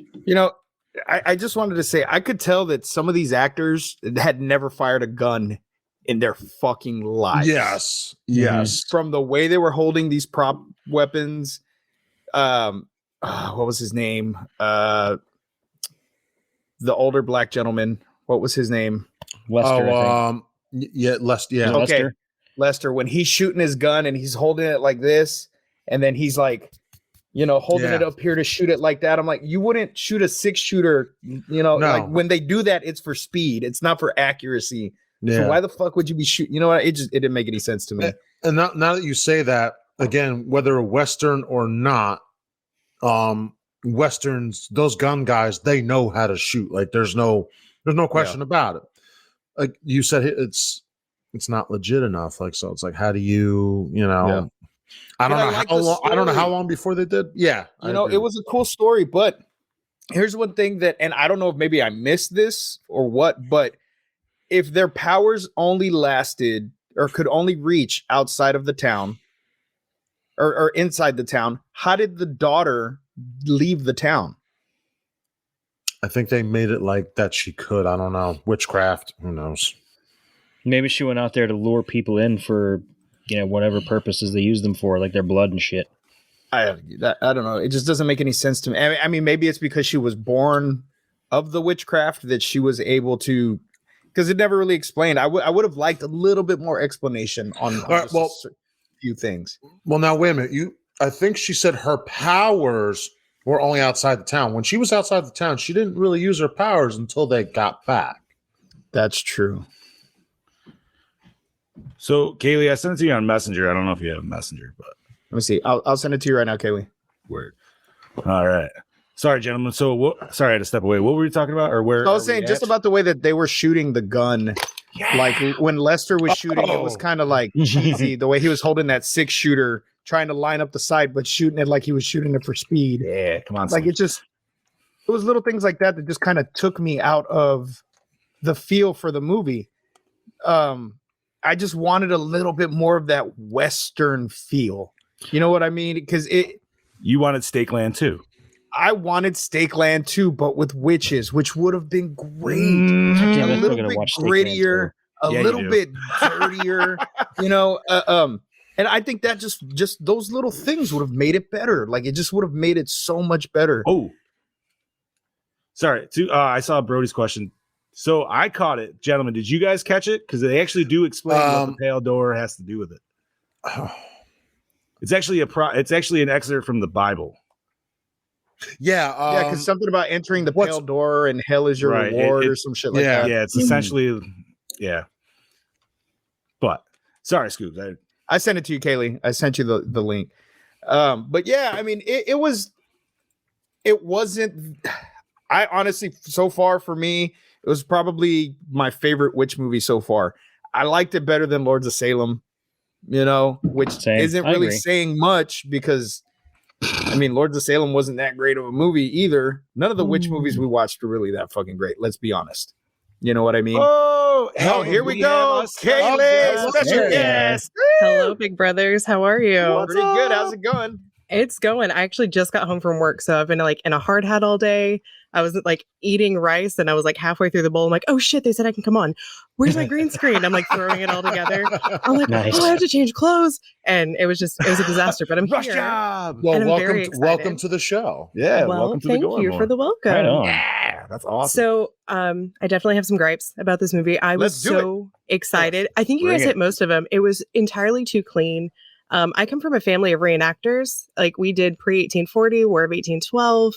I just wanted to say I could tell that some of these actors had never fired a gun in their fucking lives. Yes. From the way they were holding these prop weapons. What was his name? The older black gentleman. What was his name? Lester, I think. Yeah, Lester. Yeah. Okay. Lester, when he's shooting his gun and he's holding it like this, and then he's like, holding it up here to shoot it like that. I'm like, you wouldn't shoot a 6-shooter, No. like when they do that, it's for speed. It's not for accuracy. Yeah. So why the fuck would you be shooting? You know what? It didn't make any sense to me. And now that you say that, again, whether a Western or not, Westerns, those gun guys, they know how to shoot. Like there's no question about it. Like you said, it's not legit enough. Like, so it's like, how do you, I don't know how long. I don't know how long before they did. Yeah, it was a cool story, but here's one thing that, and I don't know if maybe I missed this or what, but if their powers only lasted or could only reach outside of the town or inside the town, how did the daughter leave the town? I think they made it like that she could. I don't know. Witchcraft. Who knows? Maybe she went out there to lure people in for, whatever purposes they use them for, like their blood and shit. I don't know. It just doesn't make any sense to me. I mean, maybe it's because she was born of the witchcraft that she was able to, because it never really explained. I would have liked a little bit more explanation on right, a few things. Well, now wait a minute. I think she said her powers were only outside the town. When she was outside the town, she didn't really use her powers until they got back. That's true. So, Kaylee, I sent it to you on Messenger. I don't know if you have Messenger, but let me see. I'll send it to you right now, Kaylee. Word. All right. Sorry, gentlemen. So, sorry, I had to step away. What were you talking about, or where? I was saying just about the way that they were shooting the gun. Yeah. Like when Lester was shooting, it was kind of like cheesy. The way he was holding that 6-shooter, trying to line up the sight, but shooting it like he was shooting it for speed. Yeah, come on. Like it was little things like that just kind of took me out of the feel for the movie. I just wanted a little bit more of that Western feel. You know what I mean? Because you wanted Steakland too. I wanted Steakland too, but with witches, which would have been great. A little bit grittier, a little bit dirtier, and I think that just those little things would have made it better. Like it just would have made it so much better. Oh, sorry. I saw Brody's question. So I caught it, gentlemen. Did you guys catch it? Because they actually do explain what the pale door has to do with it. It's actually an excerpt from the Bible. Yeah, because something about entering the pale door and hell is your reward or some shit like that. Yeah, it's essentially, yeah. But sorry, Scoops. I sent it to you, Kaylee. I sent you the link. But yeah, I mean, it wasn't. I honestly, so far for me, it was probably my favorite witch movie so far. I liked it better than Lords of Salem, which isn't really saying much because, I mean, Lords of Salem wasn't that great of a movie either. None of the witch movies we watched were really that fucking great. Let's be honest. You know what I mean? Oh, here we go. Kaylee, special guest. Hello, big brothers. How are you? Pretty good. How's it going? It's going. I actually just got home from work, so I've been like in a hard hat all day. I was like eating rice, and I was like halfway through the bowl. I'm like, oh shit! They said I can come on. Where's my green screen? I'm like throwing it all together. I'm like, nice. Oh, I have to change clothes, and it was a disaster. But I'm Rush here. job. Well, and I'm very excited. welcome to the show. Yeah, well, welcome to the thank Gore N you More. for the welcome. Right on. Yeah, that's awesome. So, I definitely have some gripes about this movie. I was so excited. I think you guys hit most of them. It was entirely too clean. I come from a family of reenactors. Like we did pre-1840, War of 1812,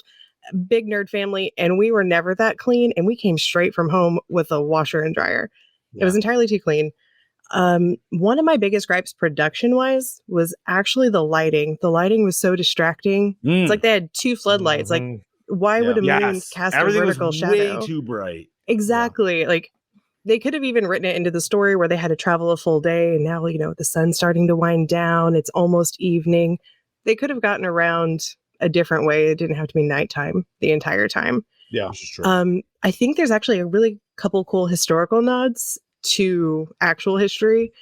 big nerd family, and we were never that clean. And we came straight from home with a washer and dryer. Yeah. It was entirely too clean. One of my biggest gripes production wise was actually the lighting. The lighting was so distracting. It's like they had 2 floodlights. Like, why would a moon cast Everything a vertical was shadow? way too bright. Exactly. Like, they could have even written it into the story where they had to travel a full day, and now, the sun's starting to wind down. It's almost evening. They could have gotten around a different way. It didn't have to be nighttime the entire time. Yeah, this is true. I think there's actually a really couple cool historical nods to actual history,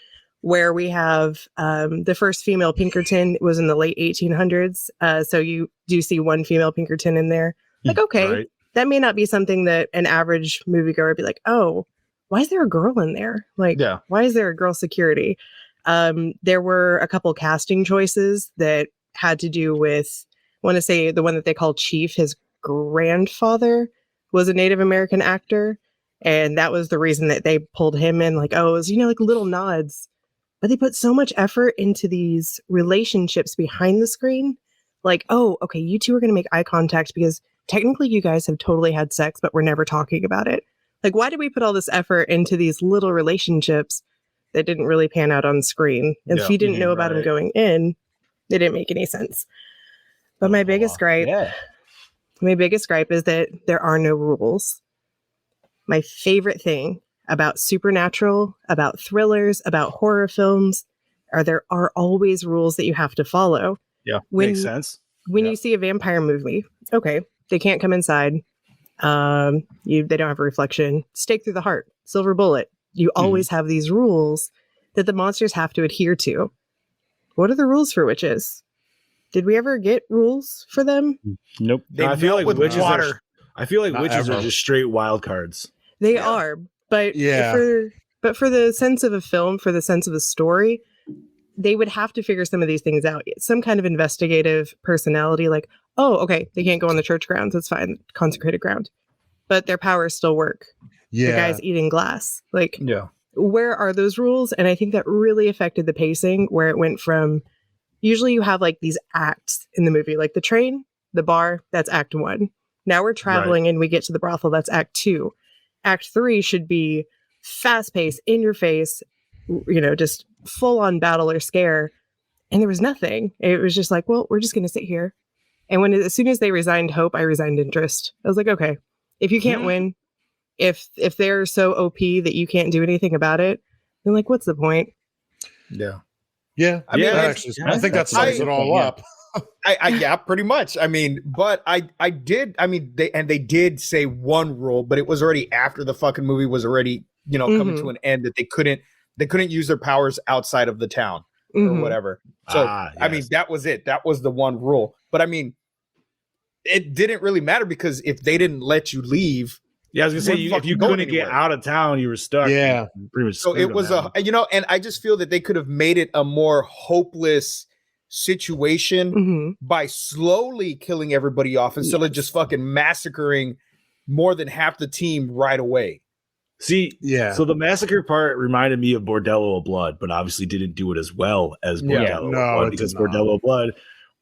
where we have the first female Pinkerton was in the late 1800s. So you do see one female Pinkerton in there. Like, okay, that may not be something that an average moviegoer would be like, oh, why is there a girl in there? Like, why is there a girl security? There were a couple casting choices that had to do with, I want to say the one that they call Chief, his grandfather was a Native American actor. And that was the reason that they pulled him in. Like, oh, it was, like little nods. But they put so much effort into these relationships behind the screen. Like, oh, okay, you two are going to make eye contact because technically you guys have totally had sex, but we're never talking about it. Like, why did we put all this effort into these little relationships that didn't really pan out on screen? And if you didn't know about them going in, it didn't make any sense. But my biggest gripe is that there are no rules. My favorite thing about supernatural, about thrillers, about horror films, there are always rules that you have to follow. Yeah, makes sense. When you see a vampire movie, okay, they can't come inside. They don't have a reflection. Stake through the heart, silver bullet. You always have these rules that the monsters have to adhere to. What are the rules for witches? Did we ever get rules for them? Nope. I feel like witches water. Witches are just straight wild cards. They are, but for the sense of a film, for the sense of a story, they would have to figure some of these things out. Some kind of investigative personality, like, oh, okay, they can't go on the church grounds. That's fine, consecrated ground, but their powers still work. The guy's eating glass. Like, where are those rules? And I think that really affected the pacing, where it went from, usually you have like these acts in the movie, like the train, the bar, that's act 1. Now we're traveling and we get to the brothel, that's act 2. Act 3 should be fast paced, in your face, just full on battle or scare. And there was nothing. It was just like, well, we're just going to sit here. And as soon as they resigned hope, I resigned interest. I was like, okay, if you can't win, if they're so OP that you can't do anything about it, then like, what's the point? Yeah. I think that sums it all up. Yeah, pretty much. I mean, but they did say one rule, but it was already after the fucking movie was already, coming to an end, that they couldn't use their powers outside of the town or whatever. So, I mean, that was it. That was the one rule. But I mean, it didn't really matter, because if they didn't let you leave, I was gonna say, if you couldn't get out of town, you were stuck. Yeah, pretty much. So it was and I just feel that they could have made it a more hopeless situation by slowly killing everybody off instead of just fucking massacring more than half the team right away. See, so the massacre part reminded me of Bordello of Blood, but obviously didn't do it as well as Bordello of Blood, because Bordello of Blood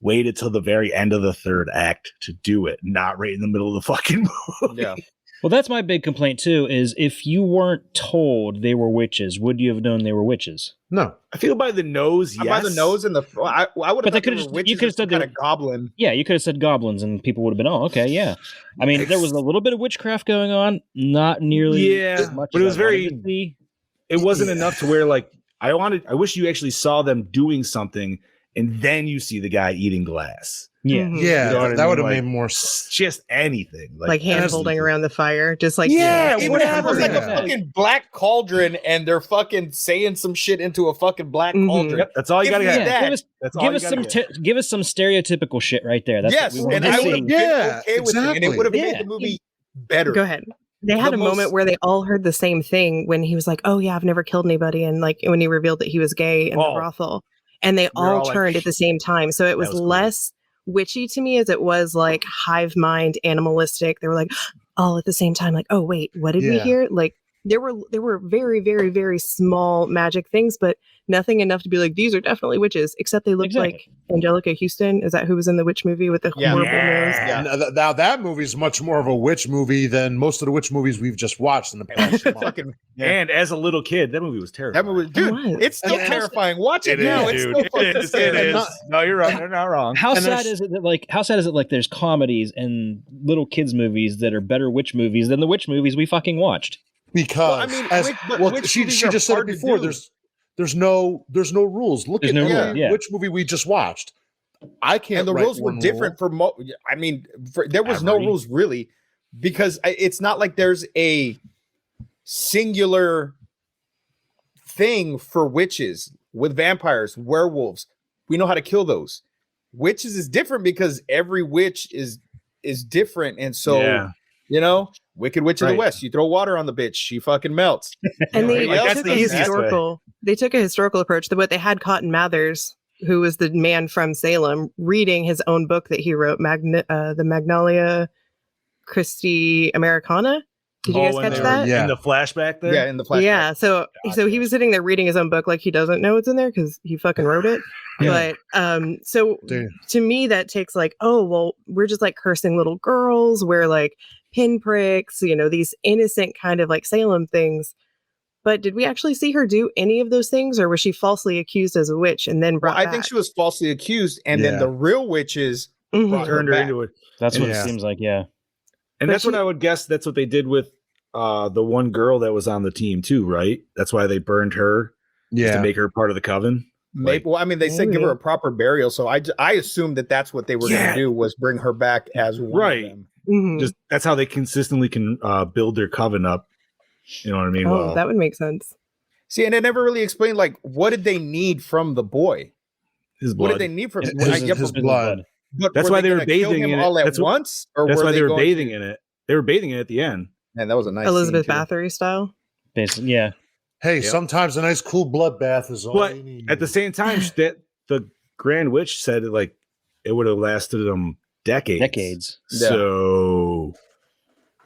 waited till the very end of the third act to do it, not right in the middle of the fucking movie. Yeah. Well, that's my big complaint too, is if you weren't told they were witches, would you have known they were witches? No. I feel by the nose, yes. By the nose and I would have you could have said kind of goblin. Yeah, you could have said goblins and people would have been, oh, okay, yeah. I mean, there was a little bit of witchcraft going on, not nearly as much. But it was it wasn't enough to where, like, I wish you actually saw them doing something and then you see the guy eating glass. Yeah, that would have made more just anything like hand holding around the fire, just like it was like a fucking black cauldron, and they're fucking saying some shit into a fucking black cauldron. Yep, that's all you gotta get. Give us some stereotypical shit right there. That's what we and I would have been okay with it, and it would have made the movie better. Go ahead. They had a moment where they all heard the same thing when he was like, "Oh yeah, I've never killed anybody," and like when he revealed that he was gay in the brothel, and they all turned at the same time. So it was less witchy to me as it was like hive mind, animalistic. They were like all at the same time, like, oh wait, what did we hear? Like there were very, very, very small magic things, but nothing enough to be like, these are definitely witches, except they looked like Angelica Houston. Is that who was in the witch movie with the horrible nose? Yeah. Now that movie is much more of a witch movie than most of the witch movies we've just watched in the past month. And as a little kid, that movie was terrifying. That movie, dude, it's still terrifying. Watch it now. It's still fucking scary. It is. No, you're right. You're not wrong. How sad is it that there's comedies and little kids movies that are better witch movies than the witch movies we fucking watched? Because she just said it before. There's no rules. Look at the witch movie we just watched. I can't. And the rules were different for. There was no rules really, because it's not like there's a singular thing for witches with vampires, werewolves. We know how to kill those. Witches is different because every witch is different, and so Wicked Witch of the West. You throw water on the bitch, she fucking melts. And they took a historical approach. But they had Cotton Mathers, who was the man from Salem, reading his own book that he wrote, the Magnalia Christi Americana. Did you guys catch that? In the flashback there? Yeah, in the flashback. Yeah, so he was sitting there reading his own book like he doesn't know what's in there because he fucking wrote it. But to me, that takes like, oh, well, we're just like cursing little girls. We're like pinpricks, these innocent kind of like Salem things. But did we actually see her do any of those things, or was she falsely accused as a witch and then brought back? I think she was falsely accused, and then the real witches turned her into it. That's what it seems like, yeah. And that's what I would guess. That's what they did with the one girl that was on the team too, right? That's why they burned her, to make her part of the coven. Maybe. Well, I mean, they said give her a proper burial, so I assumed that's what they were going to do, was bring her back as one of them. Mm-hmm. Just that's how they consistently can build their coven up. You know what I mean? Oh, that would make sense. See, and it never really explained what did they need from the boy? His blood. What did they need from his blood? But that's why they were bathing in it all at once, or that's why they were bathing in it. They were bathing it at the end. Man, that was a nice Elizabeth Bathory style. Basically, yeah. Hey, sometimes a nice cool bloodbath is all you need. At the same time, the Grand Witch said it would have lasted them decades. So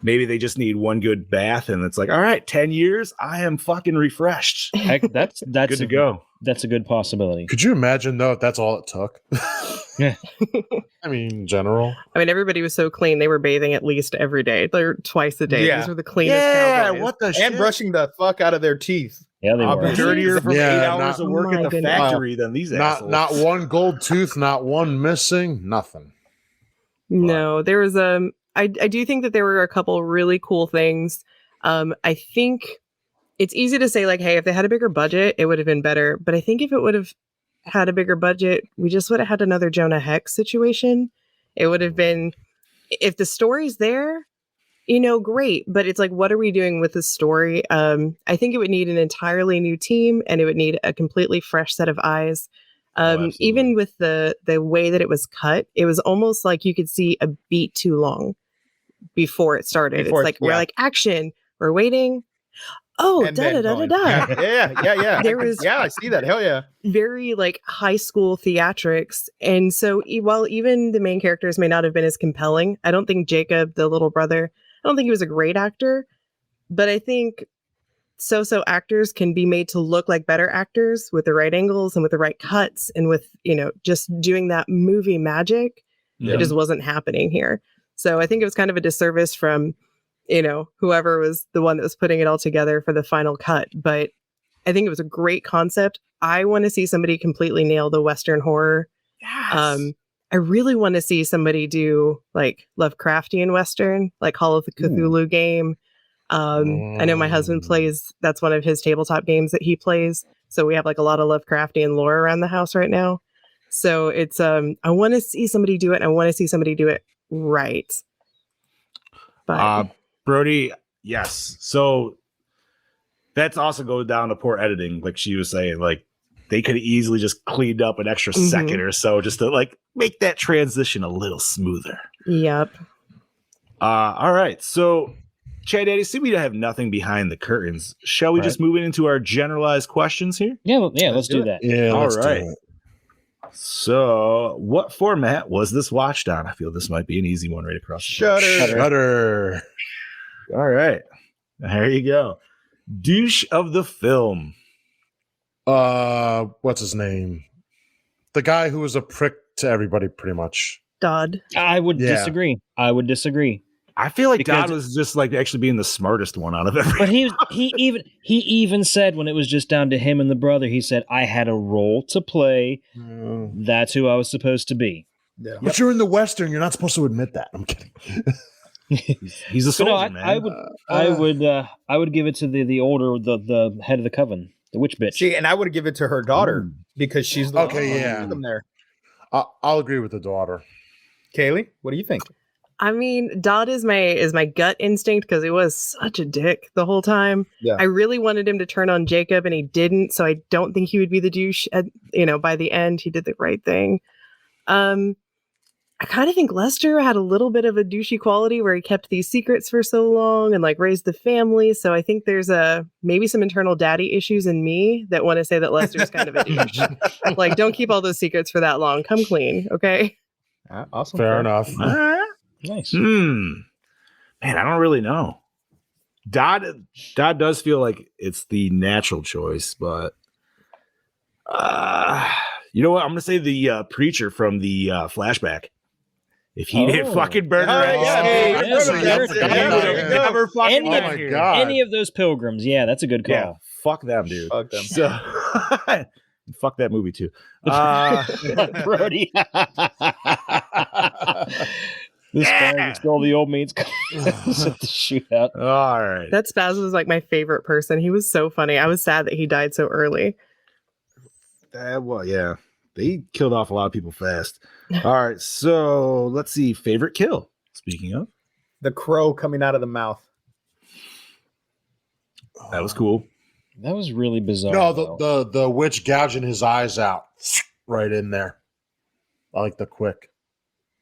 maybe they just need one good bath, and it's like, all right, 10 years, I am fucking refreshed. Heck, that's good to go. That's a good possibility. Could you imagine though if that's all it took? Yeah. I mean, in general. I mean, everybody was so clean; they were bathing at least every day, or twice a day. Yeah. These were the cleanest cowboys. What the shit? And brushing the fuck out of their teeth. Yeah, they were dirtier from 8 hours of work at the factory than these assholes. Not one gold tooth, not one missing, nothing. No, there was I do think that there were a couple really cool things. I think it's easy to say like, hey, if they had a bigger budget, it would have been better. But I think if it would have had a bigger budget, we just would have had another Jonah Hex situation. It would have been, if the story's there, great. But it's like, what are we doing with the story? I think it would need an entirely new team, and it would need a completely fresh set of eyes. Even with the way that it was cut, it was almost like you could see a beat too long before it started. We're like, action, we're waiting. Oh, da da da da da. Yeah. There was, I see that. Hell yeah. Very like high school theatrics. And so while even the main characters may not have been as compelling, I don't think Jacob, the little brother, I don't think he was a great actor, but I think so actors can be made to look like better actors with the right angles and with the right cuts and with, just doing that movie magic. It just wasn't happening here. So I think it was kind of a disservice from, whoever was the one that was putting it all together for the final cut. But I think it was a great concept. I want to see somebody completely nail the Western horror. Yes. I really want to see somebody do like Lovecraftian Western, like Call of the Cthulhu game. I know my husband that's one of his tabletop games that he plays. So we have like a lot of Lovecraftian lore around the house right now. So it's, I want to see somebody do it. I want to see somebody do it right. But Brody, yes. So that's also goes down to poor editing. Like she was saying, like they could easily just cleaned up an extra second or so just to like make that transition a little smoother. Yep. All right. So Chad Daddy, see we have nothing behind the curtains. Shall we just move into our generalized questions here? Yeah, let's do that. Yeah, all let's right. do it. So, what format was this watched on? I feel this might be an easy one right across. Shutter. Shutter. All right, there you go. Douche of the film. What's his name? The guy who was a prick to everybody, pretty much. Dodd. I would disagree. I would disagree. I feel like Because- Dodd was just like actually being the smartest one out of everyone. But he even said when it was just down to him and the brother, he said, I had a role to play. That's who I was supposed to be. Yeah. But you're in the Western. You're not supposed to admit that. I'm kidding. He's a But soldier, no, man. I would give it to the older the head of the coven, the witch bitch. See, and I would give it to her daughter because she's the Okay, one yeah. with them there. I'll agree with the daughter. Kaylee, what do you think? I mean, Dodd is my gut instinct because he was such a dick the whole time. Yeah. I really wanted him to turn on Jacob, and he didn't. So I don't think he would be the douche. By the end, he did the right thing. I kind of think Lester had a little bit of a douchey quality where he kept these secrets for so long and like raised the family. So I think there's maybe some internal daddy issues in me that want to say that Lester's kind of a douche. Like, don't keep all those secrets for that long. Come clean, okay? Awesome. Fair enough. Nice. Man, I don't really know. Dodd does feel like it's the natural choice, but you know what? I'm gonna say the preacher from the flashback. If he didn't fucking burn her, never fucking Any of those pilgrims, yeah, that's a good call. Yeah, fuck them, dude. Fuck them. So, fuck that movie too. Brody. This guy stole the old mate's shootout. All right. That Spaz was like my favorite person. He was so funny. I was sad that he died so early. Well, yeah. They killed off a lot of people fast. All right. So let's see. Favorite kill. Speaking of. The crow coming out of the mouth. That was cool. That was really bizarre. No, the witch gouging his eyes out right in there. I like the quick.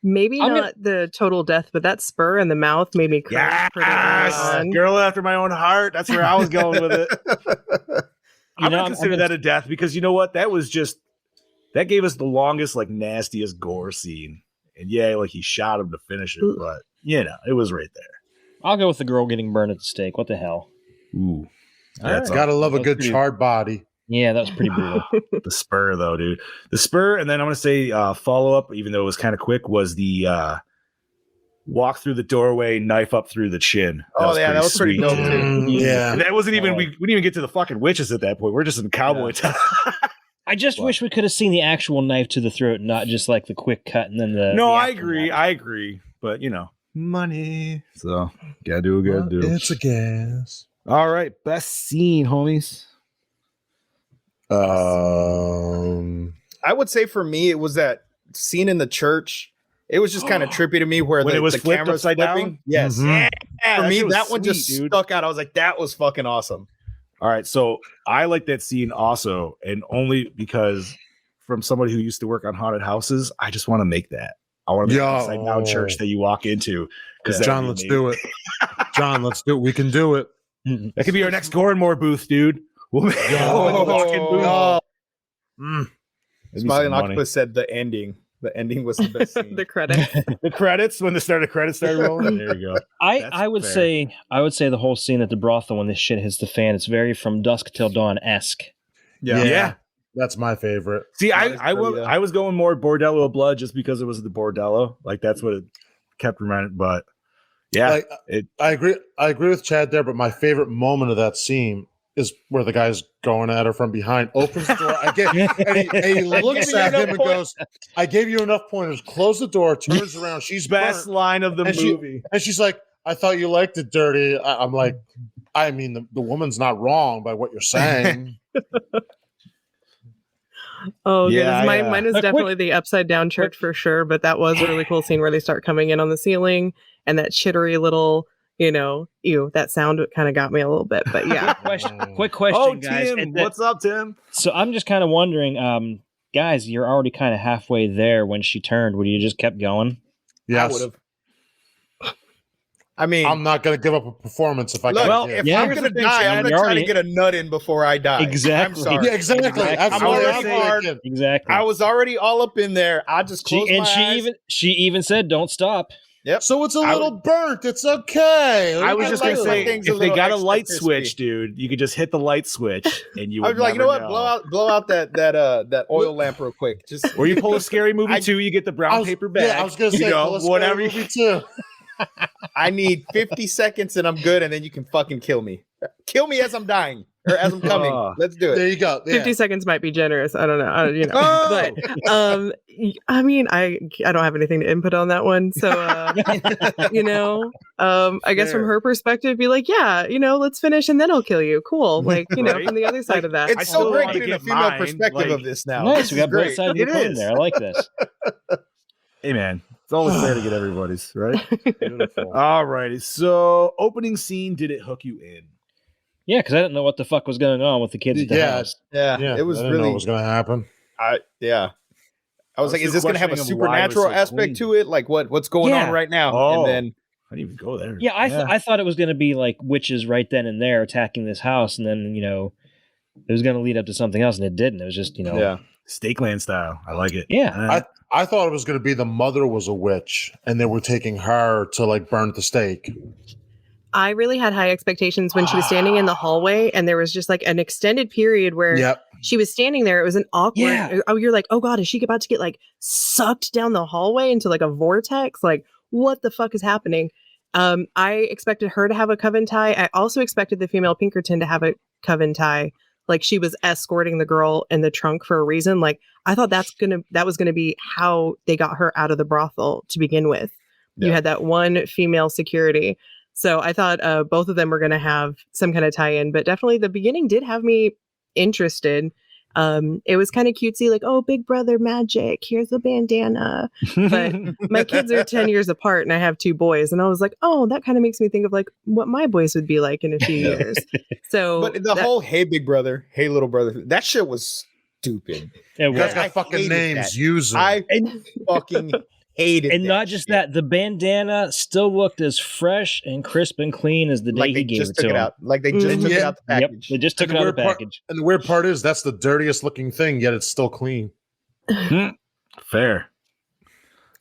Maybe not the total death, but that spur in the mouth made me cringe pretty early on. Girl after my own heart. That's where I was going with it. I'm going to consider that a death because you know what? That gave us the longest, like, nastiest gore scene. And yeah, like he shot him to finish it, but it was right there. I'll go with the girl getting burned at the stake. What the hell? Ooh. That's gotta love a good charred body. Yeah, that was pretty brutal. The spur, though, dude. The spur, and then I'm going to say follow up, even though it was kind of quick, was the walk through the doorway, knife up through the chin. That was pretty dope, too. Yeah. And that wasn't even, we didn't even get to the fucking witches at that point. We're just in cowboy time. I just wish we could have seen the actual knife to the throat, not just like the quick cut and then the. No, the I agree. But, money. So, gotta do what gotta do. It's a gas. All right. Best scene, homies. I would say for me, it was that scene in the church. It was just kind of trippy to me where when it was the flipped camera's upside flipping. down? Yes. Mm-hmm. Yeah, for me, shit was that one just sweet, dude. stuck out. I was like, that was fucking awesome. All right. So I like that scene also, and only because from somebody who used to work on haunted houses, I just want to make that. I want to make an upside down church that you walk into. John, let's do it. John, let's do it. We can do it. That could be our next Gore N More booth, dude. We'll make a walk-in booth. Smiley and Octopus said the ending. The ending was the best scene. The credits. The credits when the credits started rolling. There you go. I would say the whole scene at the brothel when this shit hits the fan. It's very From Dusk Till Dawn-esque. Yeah. That's my favorite. See, I was going more Bordello of Blood just because it was the Bordello. Like that's what it kept reminding. But yeah, I agree with Chad there. But my favorite moment of that scene is where the guy's going at her from behind, opens the door, and he looks at him and goes, "I gave you enough pointers." Close the door, turns around. She's best burnt. line of the movie, and she's like, "I thought you liked it dirty." I'm like, I mean, the woman's not wrong by what you're saying. Oh, goodness. Mine is definitely the upside down church for sure. But that was a really cool scene where they start coming in on the ceiling and that chittery little, that sound kind of got me a little bit. But yeah. Quick question, guys. Tim, what's up, Tim? So I'm just kind of wondering, guys, you're already kind of halfway there when she turned. Would you just kept going? Yes. I would have. I mean, I'm not going to give up a performance if I look, can. If I'm going to die, I'm going to try to get a nut in before I die. Exactly. I'm sorry. Yeah, exactly. I'm already hard. Exactly. I was already all up in there. I just closed my eyes. She even said, "Don't stop." Yep. So it's a little burnt. It's okay. I was just gonna say, things if a they little got a extra light crispy. switch, dude, you could just hit the light switch, and you I would was like, you know what? know. Blow out that oil lamp real quick. Just Or you pull a scary movie too. You get the brown paper bag. Yeah, I was gonna say, pull a scary whatever. movie too. I need 50 seconds and I'm good, and then you can fucking kill me. Kill me as I'm dying or as I'm coming. Let's do it. There you go. Yeah. 50 seconds might be generous. I don't know. You know. Oh! But I mean, I don't have anything to input on that one. So you know, I guess from her perspective, it'd be like, yeah, you know, let's finish and then I'll kill you. Cool. Like, you know, Right? from the other side of that. It's so great getting the female perspective of this now. Nice. This We is got both great. sides of the coin there. I like this. Hey, man. It's always fair to get everybody's, right? Beautiful. All righty. So, opening scene, did it hook you in? Yeah, because I didn't know what the fuck was going on with the kids at the house. Yeah, it was I didn't know really what was going to happen. I was like, still is this going to have a questioning of why it was supernatural so aspect clean. to it? Like what's going on right now? Oh. And then I didn't even go there. Yeah, I thought it was going to be like witches right then and there attacking this house, and then, you know, it was going to lead up to something else, and it didn't. It was just, you know. Steakland style. I like it. Yeah. I thought it was going to be the mother was a witch and they were taking her to like burn the steak. I really had high expectations when she was standing in the hallway, and there was just like an extended period where she was standing there. It was an awkward. Yeah. Oh, you're like, oh god, is she about to get like sucked down the hallway into like a vortex? Like, what the fuck is happening? I expected her to have a coven tie. I also expected the female Pinkerton to have a coven tie. Like she was escorting the girl in the trunk for a reason. Like I thought that was gonna be how they got her out of the brothel to begin with. You had that one female security. So I thought both of them were going to have some kind of tie-in, but definitely the beginning did have me interested. It was kind of cutesy, like, oh, big brother magic, here's a bandana. But my kids are 10 years apart and I have 2 boys. And I was like, oh, that kind of makes me think of like what my boys would be like in a few years. So but the whole hey big brother, hey little brother, that shit was stupid. You guys got fucking names. Use them. I fucking hated and that not just shit. that, the bandana still looked as fresh and crisp and clean as the day Like he they gave just it took to it him. out. Like they just took it out the Yep, package. they just took it out of the package. And the weird part is that's the dirtiest looking thing, yet it's still clean. Fair.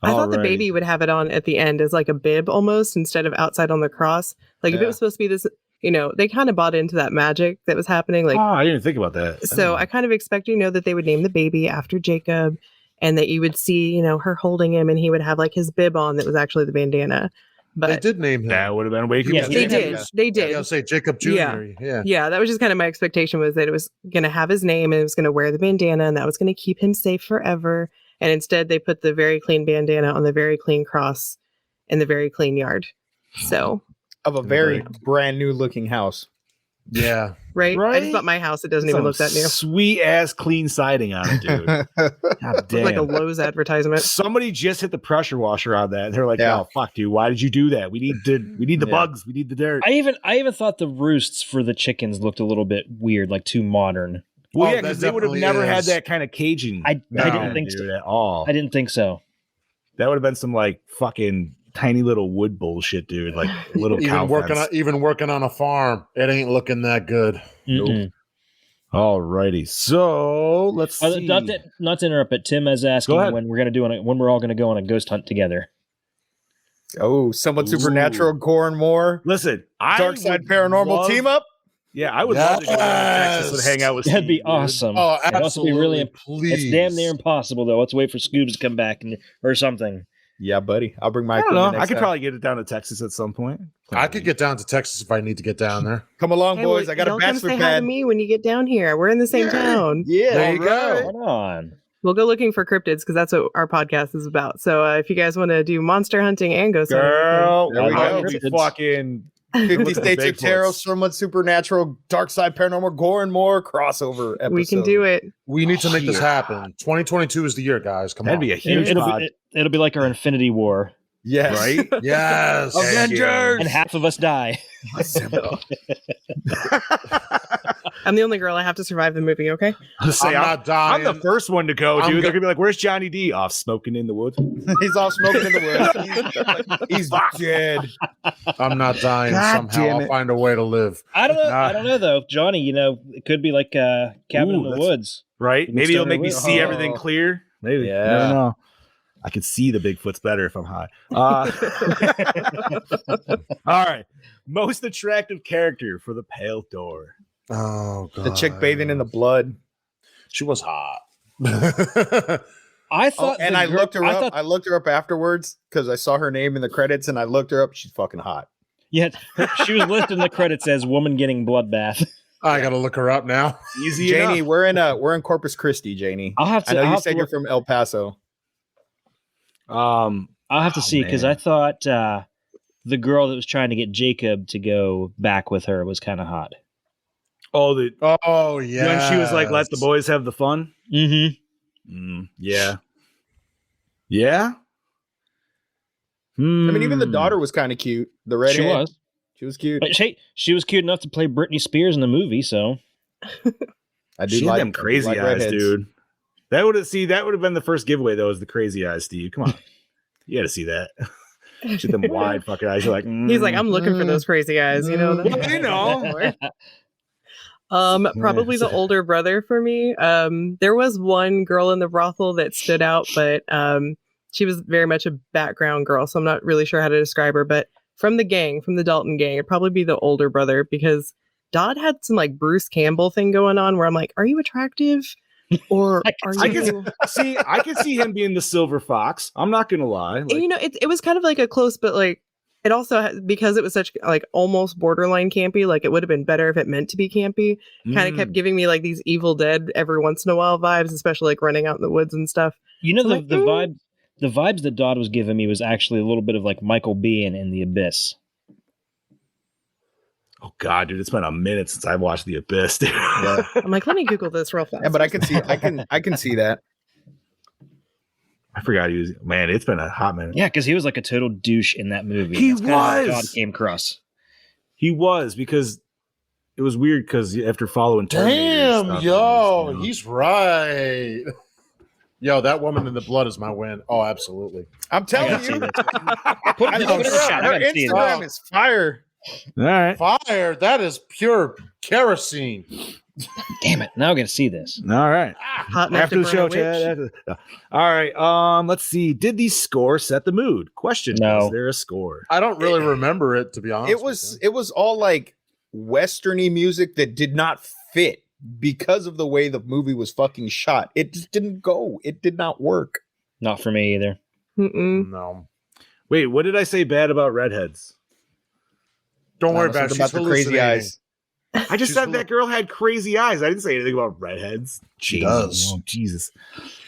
I thought the baby would have it on at the end as like a bib almost instead of outside on the cross. Like if it was supposed to be this, you know, they kind of bought into that magic that was happening. Like, I didn't think about that. So I kind of expected, you know, that they would name the baby after Jacob and that you would see, you know, her holding him and he would have like his bib on that was actually the bandana. But they did name him. That would have been way cool. Yeah, they did. They did. Yeah, I'll say Jacob Jr. Yeah, that was just kind of my expectation was that it was going to have his name and it was going to wear the bandana and that was going to keep him safe forever. And instead they put the very clean bandana on the very clean cross in the very clean yard. So of a very brand new looking house. Yeah. Right? I just bought my house. It doesn't even look that new. Sweet ass clean siding on it, dude. God damn. Like a Lowe's advertisement. Somebody just hit the pressure washer on that. They're like, "Oh fuck, dude! Why did you do that? We need the bugs. We need the dirt." I even thought the roosts for the chickens looked a little bit weird, like too modern. Well, yeah, because they would have never had that kind of caging. I didn't think so at all. I didn't think so. That would have been some like fucking tiny little wood bullshit, dude. Like little cow fence. Even working on a farm, it ain't looking that good. Nope. Alrighty, so let's see. Not to interrupt, but Tim is asking when we're all gonna go on a ghost hunt together. Oh, somewhat supernatural, Gore N More. Listen, Dark Side Paranormal team up. Yeah, I would love to go down to Texas and hang out with That'd Steve, be dude. awesome. Oh, It'd also be really please. It's damn near impossible though. Let's wait for Scoobs to come back or something. Yeah, buddy. I'll bring my I don't know. equipment I could next probably get it down to Texas at some point. I could get down to Texas if I need to get down there. Come along, Hey, boys. well, I got a y'all come bachelor say hi to pad. me when you get down here. We're in the same town. Yeah, There you go. Hold on. We'll go looking for cryptids because that's what our podcast is about. So if you guys want to do monster hunting and ghost Girl, hunting, there we I'll go. be fucking 50 States of Bigfoots. Tarot, somewhat supernatural, Dark Side Paranormal, Gore N More crossover episode. we can do it. We need to make this happen. 2022 is the year, guys. Come That'd on. be a huge pod. It'll be like our Infinity War, Yes. Right? Yes. Avengers. and half of us die. I'm the only girl. I have to survive the movie. Okay. I'm not dying. I'm the first one to go, I'm dude. They're go- gonna be like, "Where's Johnny D?" Off smoking in the woods. He's off smoking in the woods. He's dead. I'm not dying. God Somehow damn I'll it. find a way to live. I don't know. Nah. I don't know though, Johnny. You know, it could be like Cabin in the that's- Woods. Right? Can we Maybe still it'll make me do it? see Oh. everything clear. Maybe. Yeah. I don't know. I could see the Bigfoot's better if I'm high. All right. Most attractive character for the Pale Door. Oh god. The chick bathing in the blood. She was hot. I thought, and I looked her up. I looked her up afterwards because I saw her name in the credits, and I looked her up. She's fucking hot. Yeah, she was listed in the credits as woman getting bloodbath. I gotta look her up now. Easy Janie, enough. we're in Corpus Christi, Janie. I'll have to. I know I'll you have said to you're look- from El Paso. I'll have to see because I thought the girl that was trying to get Jacob to go back with her was kind of hot. Oh, yeah. When she was like, "Let the boys have the fun." Mm-hmm. Yeah. Yeah. I mean, even the daughter was kind of cute. The redhead. She was. She was cute. But she was cute enough to play Britney Spears in the movie, so I do She like had them crazy like eyes, redheads. dude. That would have been the first giveaway though, is the crazy eyes, Steve. Come on. You gotta see that. She had them wide fucking eyes. You're like, He's like, I'm looking for those crazy eyes, you know. Well, you know. Probably the older brother for me. There was one girl in the brothel that stood out, but she was very much a background girl, so I'm not really sure how to describe her. But from the Dalton gang, it'd probably be the older brother because Dodd had some like Bruce Campbell thing going on where I'm like, are you attractive? Or are you? I can see him being the silver fox. I'm not gonna lie. Like, You know, it was kind of like a close, but like it also because it was such like almost borderline campy. Like it would have been better if it meant to be campy. Kind of kept giving me like these Evil Dead every once in a while vibes, especially like running out in the woods and stuff. you know So the vibes that Dodd was giving me was actually a little bit of like Michael Biehn in The Abyss. oh god, dude, it's been a minute since I watched The Abyss. Dude. Yeah. I'm like, let me Google this real fast. Yeah, but I can see that. I forgot he was. Man, it's been a hot minute. Yeah, because he was like a total douche in that movie. He That's kinda how was! Dodd came across. He was, because it was weird because after following Terminator and Damn, stuff, yo, it was, he's right. Yo, that woman in the blood is my win. Oh, absolutely. I'm telling see you. this. I Put it know in the chat. I her gotta see this. Instagram is fire. all right. Fire. That is pure kerosene. Damn it! Now I gotta see this. All right. Hot enough After to the burn a show, witch. Chad. All right. Let's see. Did the score set the mood? Question. No. Was there a score? I don't really remember it, to be honest. It was all like westerny music that did not fit because of the way the movie was fucking shot. It just didn't go. It did not work. Not for me either. Mm-mm. No. Wait, what did I say bad about redheads? Don't worry Something about it. about She's the crazy hallucinating. eyes. I just She's said that girl had crazy eyes. I didn't say anything about redheads. She Jeez. does. Oh, Jesus.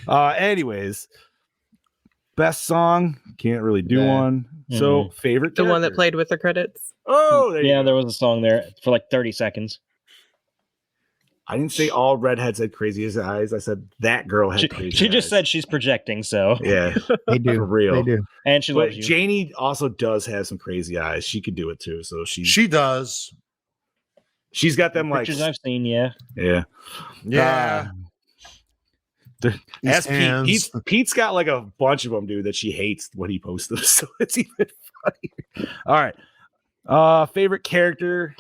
Anyways, best song. Can't really do Yeah. one. So favorite. The one that character? played with the credits. Oh, there you Yeah, go. there was a song there for like 30 seconds. I didn't say all redheads had crazy eyes. I said that girl had crazy She just eyes. said she's projecting, so Yeah, They do. for real. They do. and she But loves you. Janie also does have some crazy eyes. She could do it too. So She does. she's got them like Pictures I've seen, yeah. yeah. Yeah. These Ask hands. Pete's got like a bunch of them, dude, that she hates when he posts them. So it's even funnier. All right. Favorite character.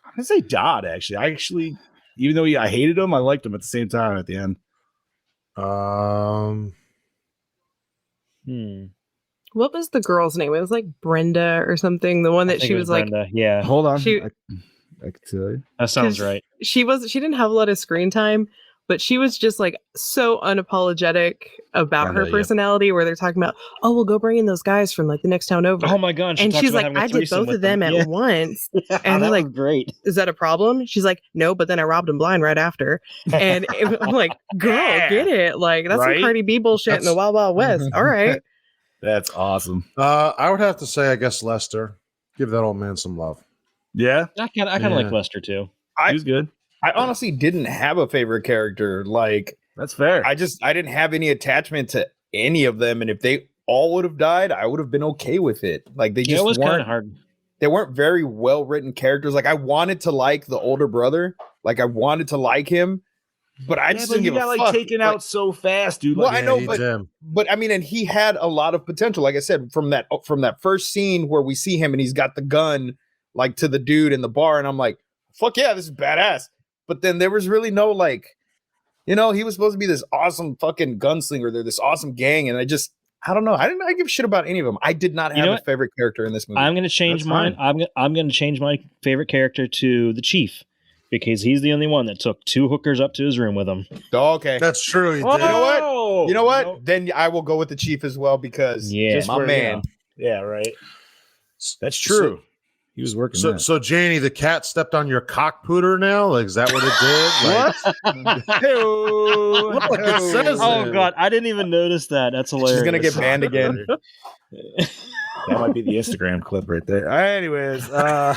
I'm gonna say Dodd, actually. Even though I hated him, I liked him at the same time at the end. What was the girl's name? It was like Brenda or something. The one I that think she it was like. Brenda. Yeah, Hold on. She- I can tell you. that sounds 'cause right. She didn't have a lot of screen time, but she was just like so unapologetic about Brenda, her yeah. personality. Where they're talking about, oh, we'll go bring in those guys from like the next town over. Oh my god! and talks she's about like, having a I did threesome both with of them at Yeah. once. And And they're that like, was great. is that a problem? She's like, no, but then I robbed him blind right after. And I'm like, girl, get it. Like, that's Right? some Cardi B bullshit in the That's- Wild Wild West. All right. That's awesome. I would have to say, I guess Lester. Give that old man some love. Yeah, I kind of Yeah. like Lester too. he was good. I honestly didn't have a favorite character. Like, That's fair. I didn't have any attachment to any of them. And if they all would have died, I would have been okay with it. Like, they Yeah, just it was kind weren't of hard. they weren't very well written characters. Like, I wanted to like the older brother. Like, I wanted to like him, but I just but didn't you give a got like fuck. taken out so fast, dude. Well, Like, I know, he but- did. But I mean, and he had a lot of potential. Like I said, from that first scene where we see him and he's got the gun like to the dude in the bar, and I'm like, fuck yeah, this is badass. But then there was really no like You know, he was supposed to be this awesome fucking gunslinger. They're this awesome gang, and I don't know. I didn't give a shit about any of them. I did not have a favorite character in this movie. I'm going to change mine. I'm going to change my favorite character to the Chief because he's the only one that took 2 hookers up to his room with him. Oh, okay, that's true. He did. You know what? Then I will go with the Chief as well because my man. Yeah, right. That's true. He was working. So Janie, the cat stepped on your cock pooter now. Like, is that what it did? Like, Look, it says oh God, I didn't even notice that. That's hilarious. She's gonna get banned again. That might be the Instagram clip right there. Anyways, all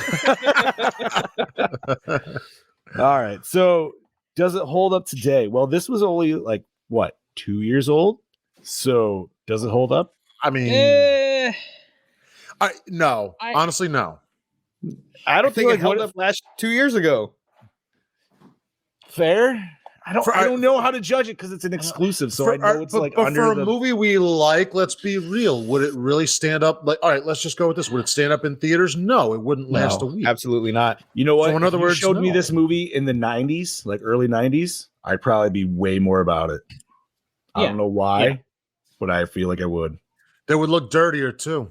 right. So does it hold up today? Well, this was only like what 2 years old. So does it hold up? I mean, honestly, no. I don't think it held up last 2 years ago. Fair. I don't know how to judge it because it's an exclusive. So I know it's like under for a movie we like, let's be real. Would it really stand up? Like, all right, let's just go with this. Would it stand up in theaters? No, it wouldn't last a week. Absolutely not. You know what? So in other words, if you showed me this movie in the 90s, like early 90s, I'd probably be way more about it. I don't know why, but I feel like I would. They would look dirtier too.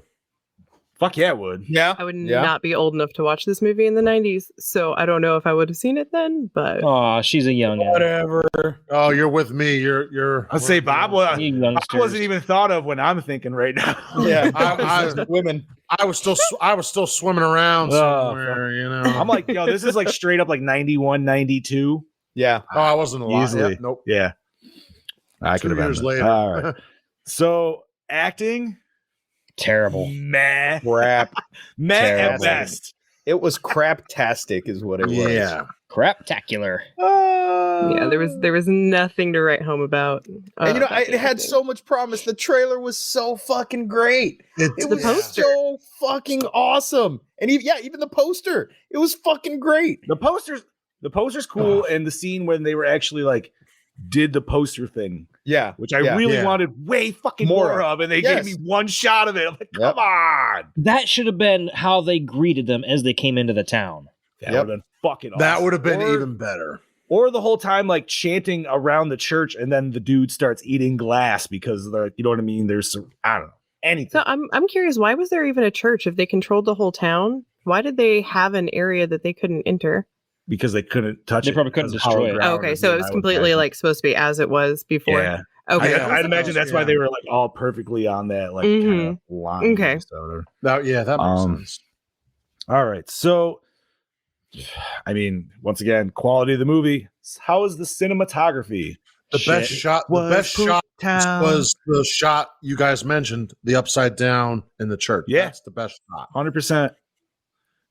Fuck yeah, it would. Yeah. I would not be old enough to watch this movie in the 90s, so I don't know if I would have seen it then, but oh, she's a young whatever. Oh, you're with me. You're I'd say Bob wasn't even thought of when I'm thinking right now. Yeah, women. I was still swimming around somewhere, you know. I'm like, yo, this is like straight up like 91, 92. Yeah. Oh, I wasn't alive. Easily. Yeah, nope. Yeah. I could have been years later. All right. So acting, terrible. Meh. Crap. Meh at best. It was craptastic is what it was. Yeah. Craptacular. Yeah, there was nothing to write home about. And you know, it had so much promise. The trailer was so fucking great. It was so fucking awesome. And even the poster, it was fucking great. The poster's cool, and the scene when they were actually like did the poster thing. Yeah. Which I really wanted way fucking more of, and they gave me one shot of it. I'm like, come on. That should have been how they greeted them as they came into the town. That would have been fucking awesome. That would have been even better. Or the whole time like chanting around the church, and then the dude starts eating glass because they're, you know what I mean? There's some, I don't know, anything. So I'm curious, why was there even a church if they controlled the whole town? Why did they have an area that they couldn't enter? Because they couldn't touch it. They probably couldn't destroy it. Oh, okay, so it was completely like supposed to be as it was before. Yeah. Okay. I'd imagine that's why they were like all perfectly on that like kind of line. Okay. So that makes sense. All right. So I mean, once again, quality of the movie. How is the cinematography? The best shot was the shot you guys mentioned, the upside down in the church. Yeah. That's the best shot. 100%.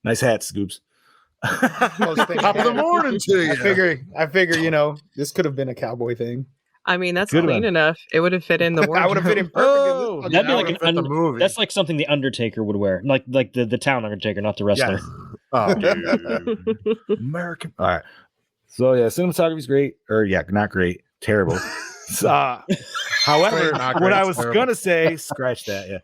Nice hat, Scoops. Top of the morning to you. I figure, you know, this could have been a cowboy thing. I mean, that's clean enough. It would have fit in the wardrobe. I would have fit in perfect. That'd be like the movie. That's like something the Undertaker would wear, like the town Undertaker, not the wrestler. Oh, American. All right. So yeah, cinematography's great, or not great, terrible. However, what I was gonna say, scratch that. Yeah,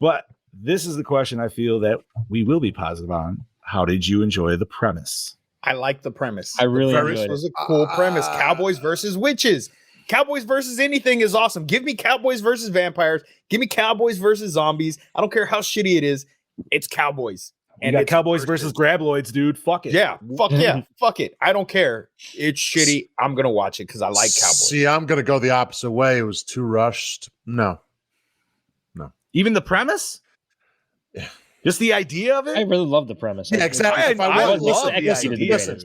but this is the question I feel that we will be positive on. How did you enjoy the premise? I like the premise. I really enjoyed it. It was a cool premise. Cowboys versus witches. Cowboys versus anything is awesome. Give me cowboys versus vampires. Give me cowboys versus zombies. I don't care how shitty it is. It's cowboys. And got cowboys versus grabloids, dude. Fuck it. Yeah. Fuck yeah. Fuck it. I don't care. It's shitty. I'm going to watch it because I like cowboys. See, I'm going to go the opposite way. It was too rushed. No. Even the premise? Yeah. Just the idea of it? I really love the premise. Yeah, exactly.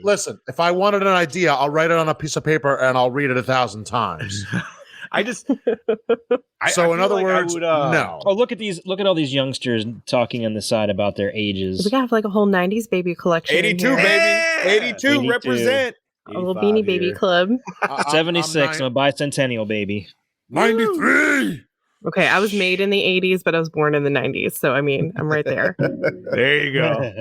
Listen. If I wanted an idea, I'll write it on a piece of paper and I'll read it 1,000 times. I just. In other words, no. Oh, look at all these youngsters talking on the side about their ages. We gotta have like a whole '90s baby collection. 82, baby. 82, represent. A little Beanie Baby Club. 76. I'm a bicentennial baby. 93. Okay, I was made in the 80s, but I was born in the 90s. So, I mean, I'm right there. There you go.